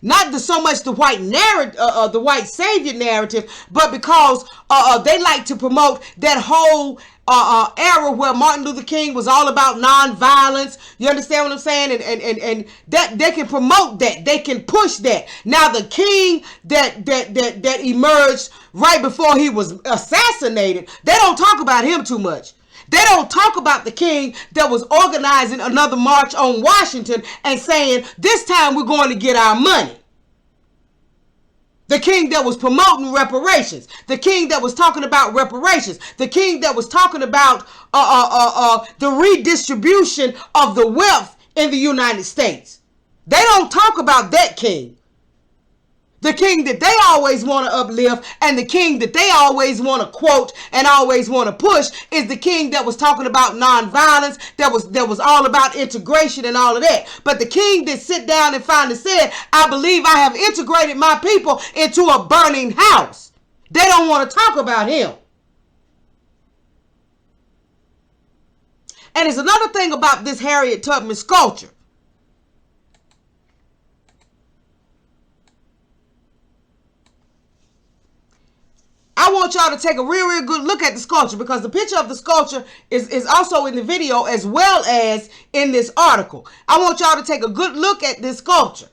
Not so much the white the white savior narrative, but because they like to promote that whole era where Martin Luther King was all about nonviolence. You understand what I'm saying? And that they can promote that, they can push that. Now the king that emerged right before he was assassinated, they don't talk about him too much. They don't talk about the king that was organizing another march on Washington and saying, this time we're going to get our money. The king that was promoting reparations. The king that was talking about reparations. The king that was talking about the redistribution of the wealth in the United States. They don't talk about that king. The king that they always want to uplift and the king that they always want to quote and always want to push is the king that was talking about nonviolence, that was all about integration and all of that. But the king that sit down and finally said, I believe I have integrated my people into a burning house. They don't want to talk about him. And it's another thing about this Harriet Tubman sculpture. I want y'all to take a real good look at the sculpture because the picture of the sculpture is also in the video as well as in this article. I want y'all to take a good look at this sculpture.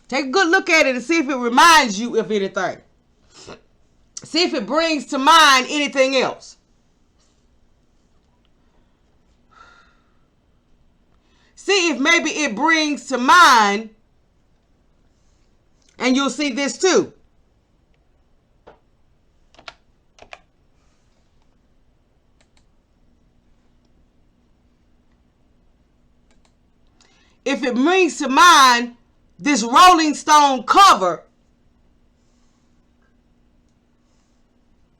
Take a good look at it and see if it reminds you of anything. See if it brings to mind anything else. See if maybe it brings to mind, and you'll see this too. if it brings to mind this Rolling Stone cover,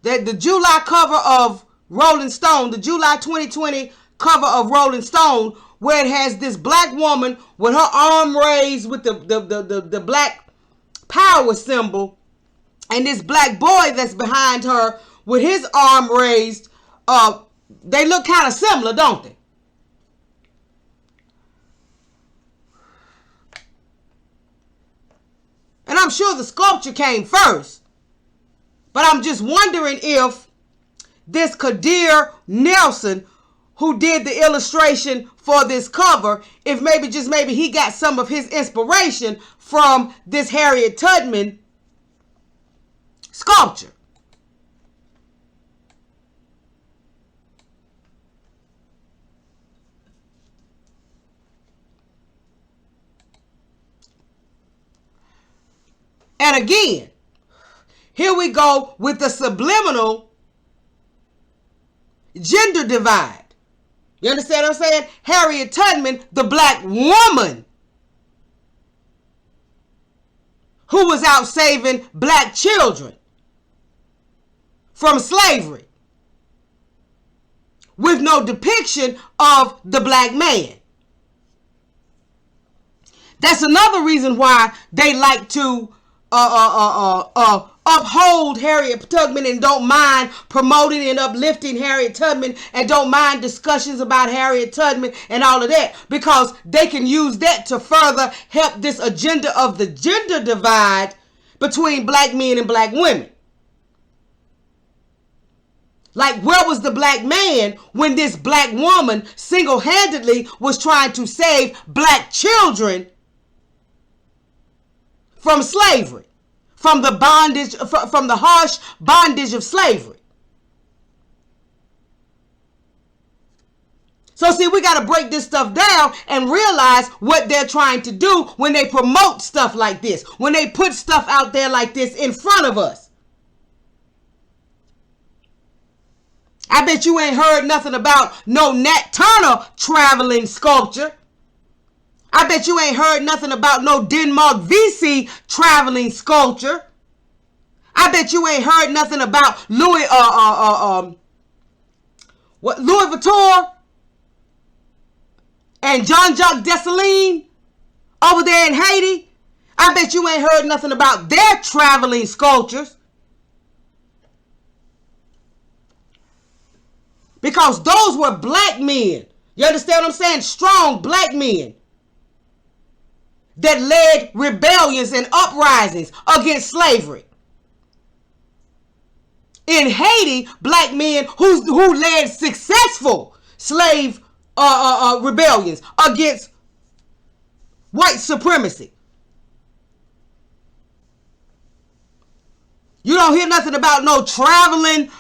that the July cover of Rolling Stone, the July 2020 cover of Rolling Stone, where it has this black woman with her arm raised with the black power symbol, and this black boy that's behind her with his arm raised. They look kind of similar, don't they? And I'm sure the sculpture came first. But I'm just wondering if this Kadir Nelson, who did the illustration for this cover, if maybe he got some of his inspiration from this Harriet Tubman sculpture. And again, here we go with the subliminal gender divide. You understand what I'm saying? Harriet Tubman, the black woman who was out saving black children from slavery, with no depiction of the black man. That's another reason why they like to uphold Harriet Tubman and don't mind promoting and uplifting Harriet Tubman and don't mind discussions about Harriet Tubman and all of that, because they can use that to further help this agenda of the gender divide between black men and black women. Like, where was the black man when this black woman single-handedly was trying to save black children from slavery, from the bondage, from the harsh bondage of slavery? So see, we got to break this stuff down and realize what they're trying to do when they promote stuff like this, when they put stuff out there like this in front of us. I bet you ain't heard nothing about no Nat Turner traveling sculpture. I bet you ain't heard nothing about no Denmark VC traveling sculpture. I bet you ain't heard nothing about Louis Vuitton and Jean-Jacques Dessalines over there in Haiti. I bet you ain't heard nothing about their traveling sculptures. Because those were black men. You understand what I'm saying? Strong black men that led rebellions and uprisings against slavery. In Haiti, black men who led successful slave rebellions against white supremacy. You don't hear nothing about no traveling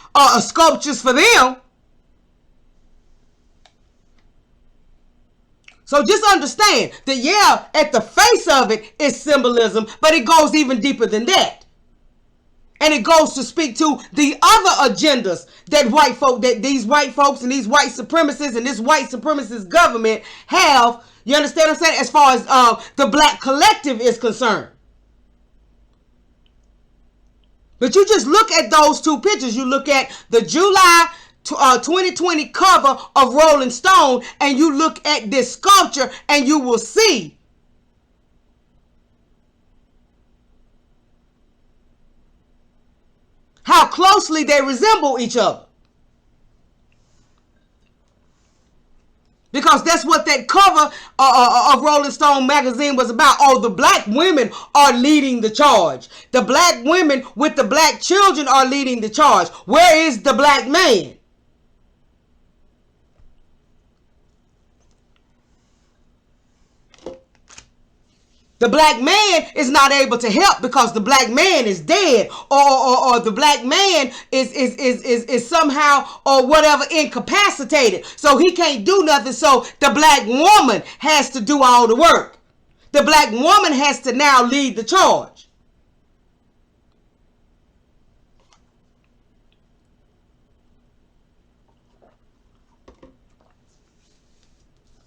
sculptures for them. So just understand that, yeah, at the face of it is symbolism, but it goes even deeper than that. And it goes to speak to the other agendas that these white folks and these white supremacists and this white supremacist government have. You understand what I'm saying? As far as the black collective is concerned. But you just look at those two pictures. You look at the July 2020 cover of Rolling Stone, and you look at this sculpture, and you will see how closely they resemble each other. Because that's what that cover of Rolling Stone magazine was about. Oh, the black women are leading the charge. The black women with the black children are leading the charge. Where is the black man? The black man is not able to help because the black man is dead, or the black man is somehow or whatever incapacitated. So he can't do nothing. So the black woman has to do all the work. The black woman has to now lead the charge.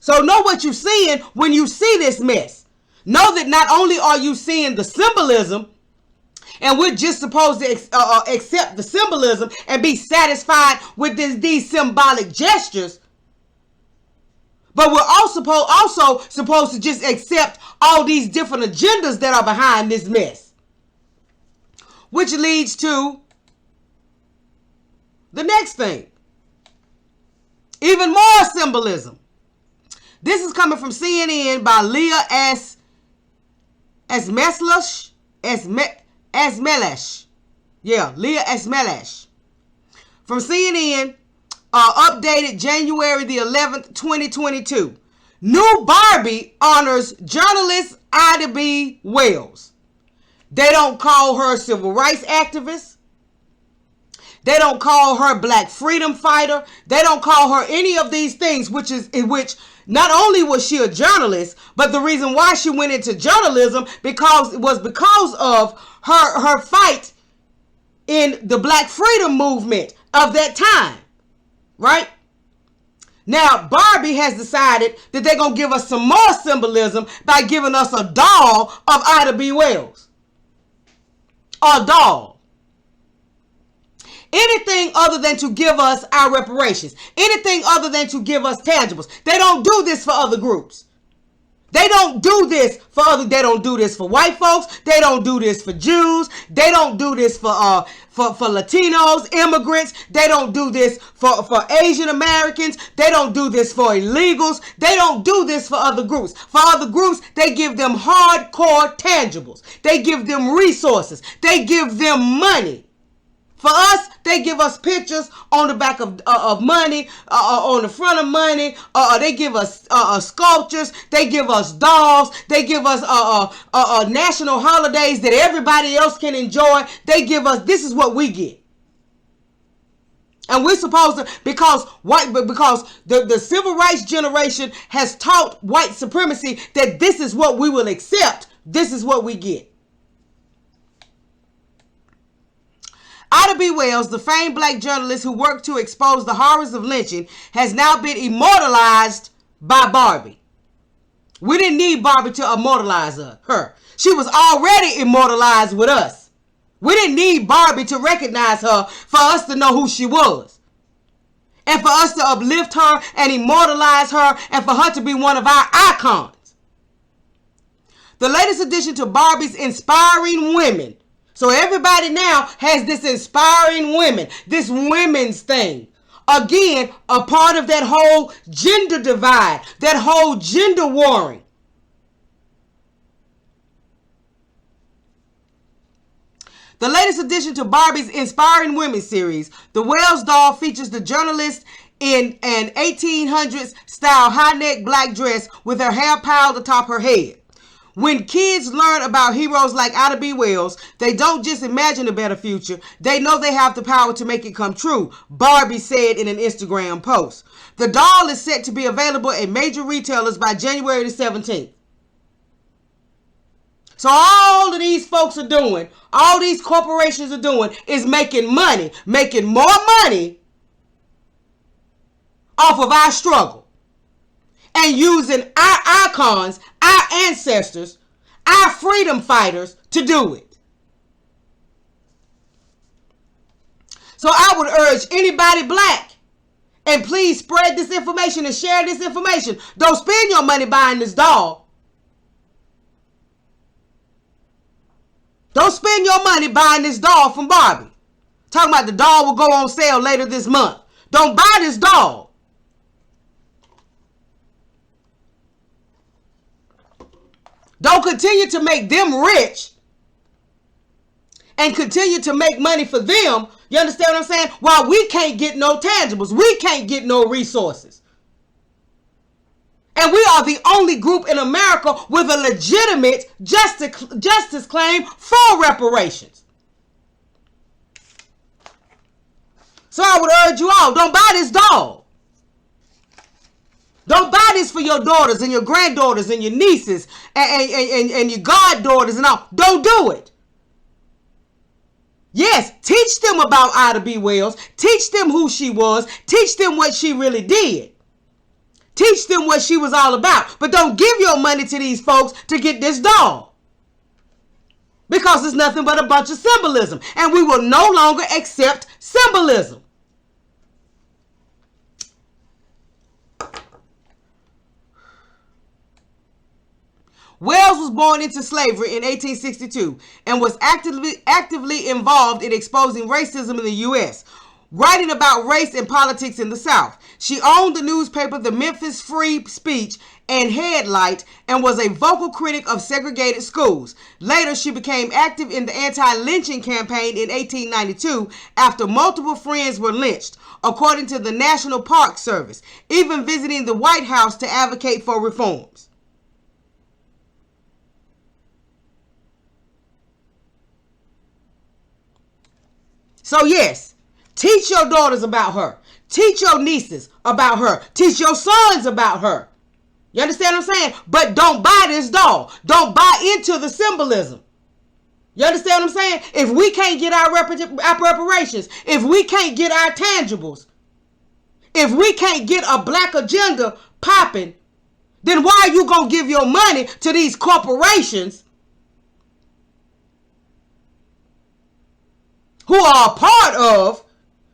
So know what you're seeing when you see this mess. Know that not only are you seeing the symbolism, and we're just supposed to accept the symbolism and be satisfied with these symbolic gestures, but we're also supposed to just accept all these different agendas that are behind this mess. Which leads to the next thing. Even more symbolism. This is coming from CNN by Leah Esmelash. Yeah, Leah Esmelash. From CNN, updated January the 11th, 2022. New Barbie honors journalist Ida B. Wells. They don't call her civil rights activist. They don't call her black freedom fighter. They don't call her any of these things, which not only was she a journalist, but the reason why she went into journalism because of her fight in the black freedom movement of that time, right? Now, Barbie has decided that they're going to give us some more symbolism by giving us a doll of Ida B. Wells. A doll. Anything other than to give us our reparations. Anything other than to give us tangibles. They don't do this for other groups. They don't do this they don't do this for white folks. They don't do this for Jews. They don't do this for Latinos, immigrants. They don't do this for Asian Americans. They don't do this for illegals. They don't do this for other groups. For other groups, they give them hardcore tangibles. They give them resources. They give them money. For us, they give us pictures on the back of money, on the front of money. They give us sculptures. They give us dolls. They give us national holidays that everybody else can enjoy. They give us, this is what we get. And we're supposed to, because the civil rights generation has taught white supremacy that this is what we will accept. This is what we get. Ida B. Wells, the famed black journalist who worked to expose the horrors of lynching, has now been immortalized by Barbie. We didn't need Barbie to immortalize her. She was already immortalized with us. We didn't need Barbie to recognize her for us to know who she was. And for us to uplift her and immortalize her and for her to be one of our icons. The latest addition to Barbie's Inspiring Women. So everybody now has this inspiring women, this women's thing. Again, a part of that whole gender divide, that whole gender warring. The latest addition to Barbie's Inspiring Women series, the Wells doll features the journalist in an 1800s style high-neck black dress with her hair piled atop her head. When kids learn about heroes like Ida B. Wells, they don't just imagine a better future. They know they have the power to make it come true, Barbie said in an Instagram post. The doll is set to be available at major retailers by January the 17th. So all of these folks are doing, all these corporations are doing is making money, making more money off of our struggle. And using our icons, our ancestors, our freedom fighters to do it. So I would urge anybody black, and please spread this information and share this information. Don't spend your money buying this doll. Don't spend your money buying this doll from Barbie. Talking about the doll will go on sale later this month. Don't buy this doll. Don't continue to make them rich and continue to make money for them. You understand what I'm saying? While we can't get no tangibles. We can't get no resources. And we are the only group in America with a legitimate justice claim for reparations. So I would urge you all, don't buy this doll. Don't buy this for your daughters and your granddaughters and your nieces and your goddaughters and all. Don't do it. Yes, teach them about Ida B. Wells. Teach them who she was. Teach them what she really did. Teach them what she was all about. But don't give your money to these folks to get this doll. Because it's nothing but a bunch of symbolism. And we will no longer accept symbolism. Wells was born into slavery in 1862 and was actively involved in exposing racism in the U.S., writing about race and politics in the South. She owned the newspaper The Memphis Free Speech and Headlight and was a vocal critic of segregated schools. Later, she became active in the anti-lynching campaign in 1892 after multiple friends were lynched, according to the National Park Service, even visiting the White House to advocate for reforms. So yes, teach your daughters about her. Teach your nieces about her. Teach your sons about her. You understand what I'm saying? But don't buy this doll. Don't buy into the symbolism. You understand what I'm saying? If we can't get our reparations, if we can't get our tangibles, if we can't get a black agenda popping, then why are you going to give your money to these corporations who are a part of,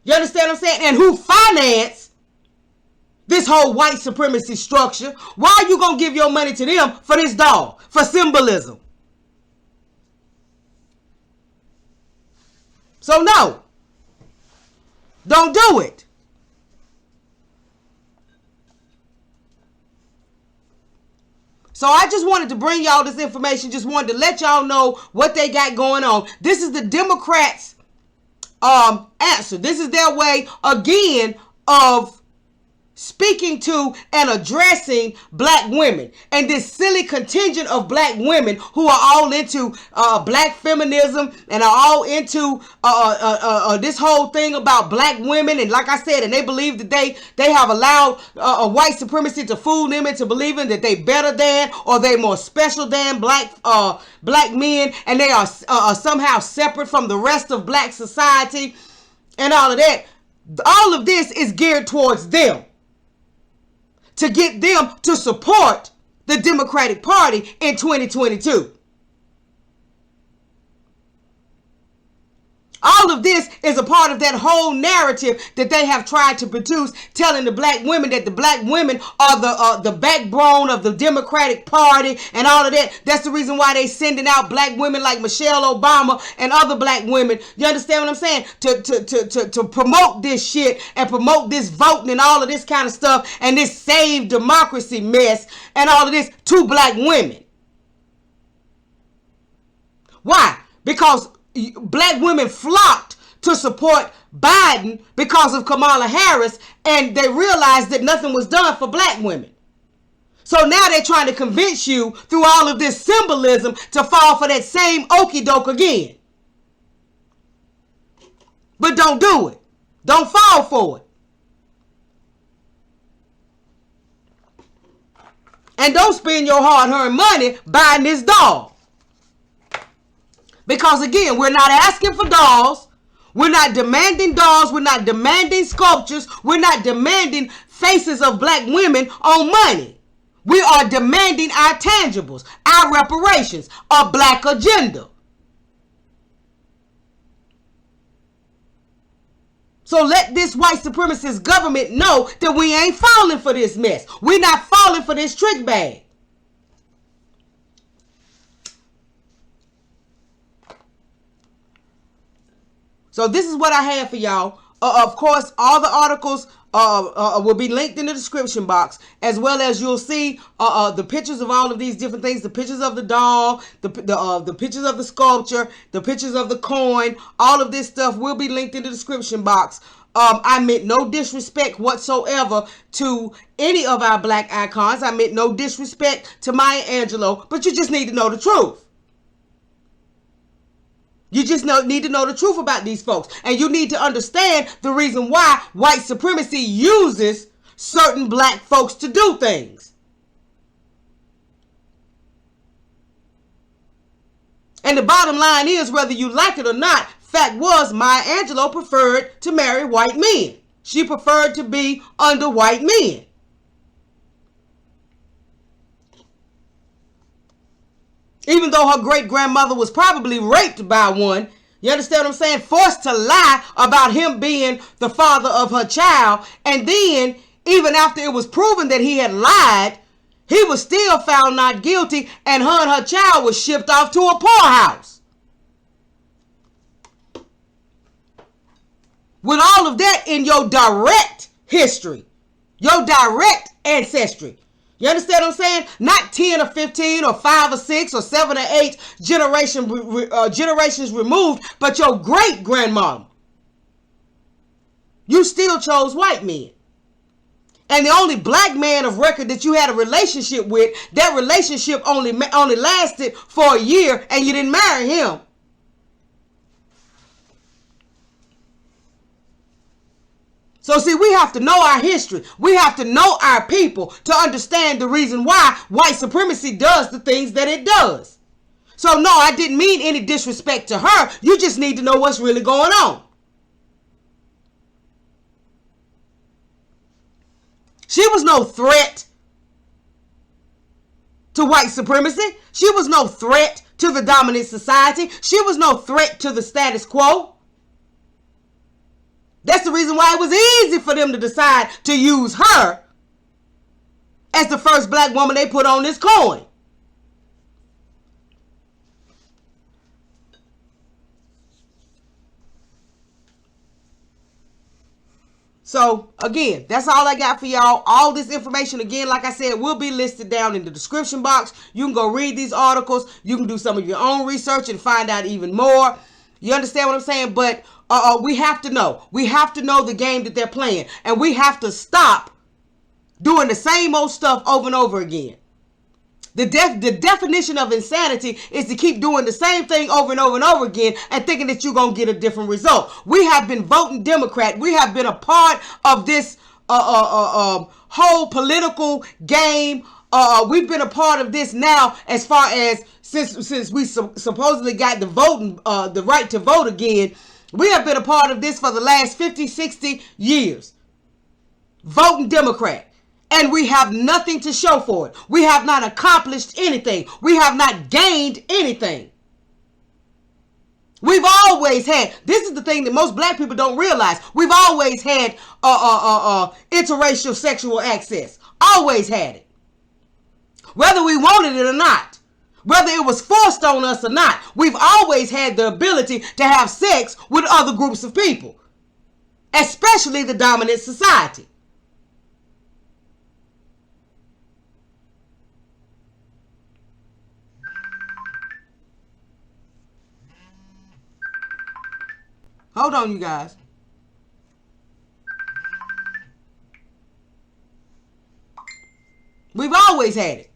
you understand what I'm saying, and who finance this whole white supremacy structure? Why are you going to give your money to them for this doll, for symbolism? So no, don't do it. So I just wanted to bring y'all this information, just wanted to let y'all know what they got going on. This is the Democrats' answer. This is their way, again, of speaking to and addressing black women and this silly contingent of black women who are all into black feminism and are all into this whole thing about black women. And like I said, and they believe that they have allowed white supremacy to fool them into believing that they better than or they more special than black men, and they are somehow separate from the rest of black society and all of that. All of this is geared towards them, to get them to support the Democratic Party in 2022. All of this is a part of that whole narrative that they have tried to produce, telling the black women that the black women are the backbone of the Democratic Party and all of that. That's the reason why they sending out black women like Michelle Obama and other black women. You understand what I'm saying? To promote this shit and promote this voting and all of this kind of stuff and this save democracy mess and all of this to black women. Why? Because black women flocked to support Biden because of Kamala Harris, and they realized that nothing was done for black women. So now they're trying to convince you through all of this symbolism to fall for that same okie doke again. But don't do it. Don't fall for it. And don't spend your hard-earned money buying this doll. Because again, we're not asking for dolls. We're not demanding dolls. We're not demanding sculptures. We're not demanding faces of black women on money. We are demanding our tangibles, our reparations, a black agenda. So let this white supremacist government know that we ain't falling for this mess. We're not falling for this trick bag. So this is what I have for y'all. Of course, all the articles will be linked in the description box, as well as you'll see the pictures of all of these different things, the pictures of the doll, the pictures of the sculpture, the pictures of the coin. All of this stuff will be linked in the description box. I meant no disrespect whatsoever to any of our black icons. I meant no disrespect to Maya Angelou, but you just need to know the truth. You just need to know the truth about these folks. And you need to understand the reason why white supremacy uses certain black folks to do things. And the bottom line is, whether you like it or not, fact was Maya Angelou preferred to marry white men. She preferred to be under white men. Even though her great-grandmother was probably raped by one. You understand what I'm saying? Forced to lie about him being the father of her child. And then, even after it was proven that he had lied, he was still found not guilty, and her child was shipped off to a poorhouse. With all of that in your direct history, your direct ancestry. You understand what I'm saying? Not 10 or 15 or 5 or 6 or 7 or 8 generations removed, but your great-grandmama. You still chose white men. And the only black man of record that you had a relationship with, that relationship only lasted for a year, and you didn't marry him. So see, we have to know our history. We have to know our people to understand the reason why white supremacy does the things that it does. So no, I didn't mean any disrespect to her. You just need to know what's really going on. She was no threat to white supremacy. She was no threat to the dominant society. She was no threat to the status quo. That's the reason why it was easy for them to decide to use her as the first black woman they put on this coin. So, again, that's all I got for y'all. All this information, again, like I said, will be listed down in the description box. You can go read these articles. You can do some of your own research and find out even more. You understand what I'm saying? But we have to know. We have to know the game that they're playing. And we have to stop doing the same old stuff over and over again. The definition of insanity is to keep doing the same thing over and over and over again and thinking that you're going to get a different result. We have been voting Democrat. We have been a part of this whole political game. We've been a part of this now as far as since we supposedly got the right to vote again. We have been a part of this for the last 50, 60 years. Voting Democrat. And we have nothing to show for it. We have not accomplished anything. We have not gained anything. We've always had, this is the thing that most black people don't realize. We've always had interracial sexual access. Always had it. Whether we wanted it or not. Whether it was forced on us or not. We've always had the ability to have sex with other groups of people. Especially the dominant society. Hold on, you guys. We've always had it.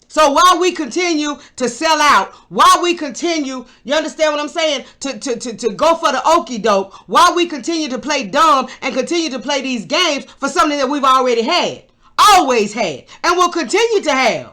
So while we continue to sell out, while we continue, you understand what I'm saying, to go for the okie doke, while we continue to play dumb and continue to play these games for something that we've already had, always had, and will continue to have.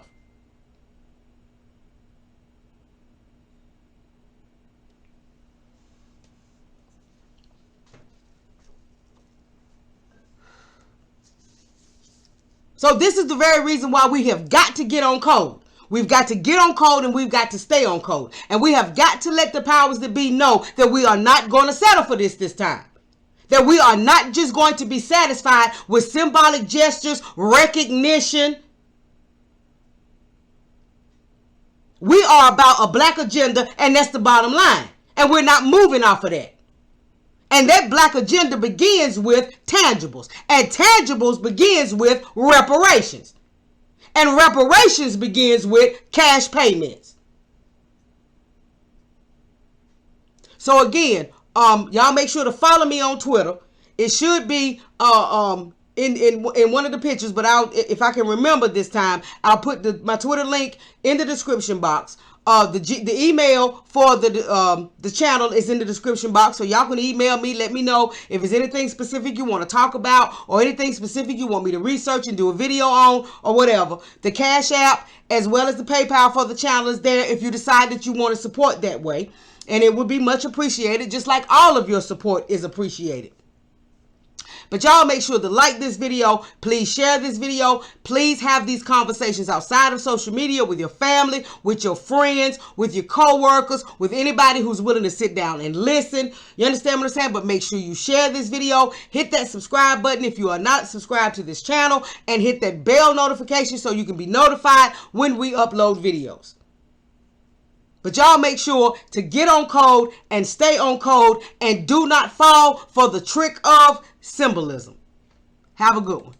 So this is the very reason why we have got to get on code. We've got to get on code and we've got to stay on code. And we have got to let the powers that be know that we are not going to settle for this time. That we are not just going to be satisfied with symbolic gestures, recognition. We are about a black agenda, and that's the bottom line. And we're not moving off of that. And that black agenda begins with tangibles. And tangibles begins with reparations. And reparations begins with cash payments. So again, y'all make sure to follow me on Twitter. It should be in one of the pictures, but if I can remember this time, I'll put my Twitter link in the description box. The email for the channel is in the description box, so y'all can email me. Let me know if there's anything specific you want to talk about or anything specific you want me to research and do a video on or whatever. The Cash App as well as the PayPal for the channel is there if you decide that you want to support that way, and it would be much appreciated, just like all of your support is appreciated. But y'all make sure to like this video. Please share this video. Please have these conversations outside of social media with your family, with your friends, with your co-workers, with anybody who's willing to sit down and listen. You understand what I'm saying? But make sure you share this video. Hit that subscribe button if you are not subscribed to this channel, and hit that bell notification so you can be notified when we upload videos. But y'all make sure to get on code and stay on code, and do not fall for the trick of symbolism. Have a good one.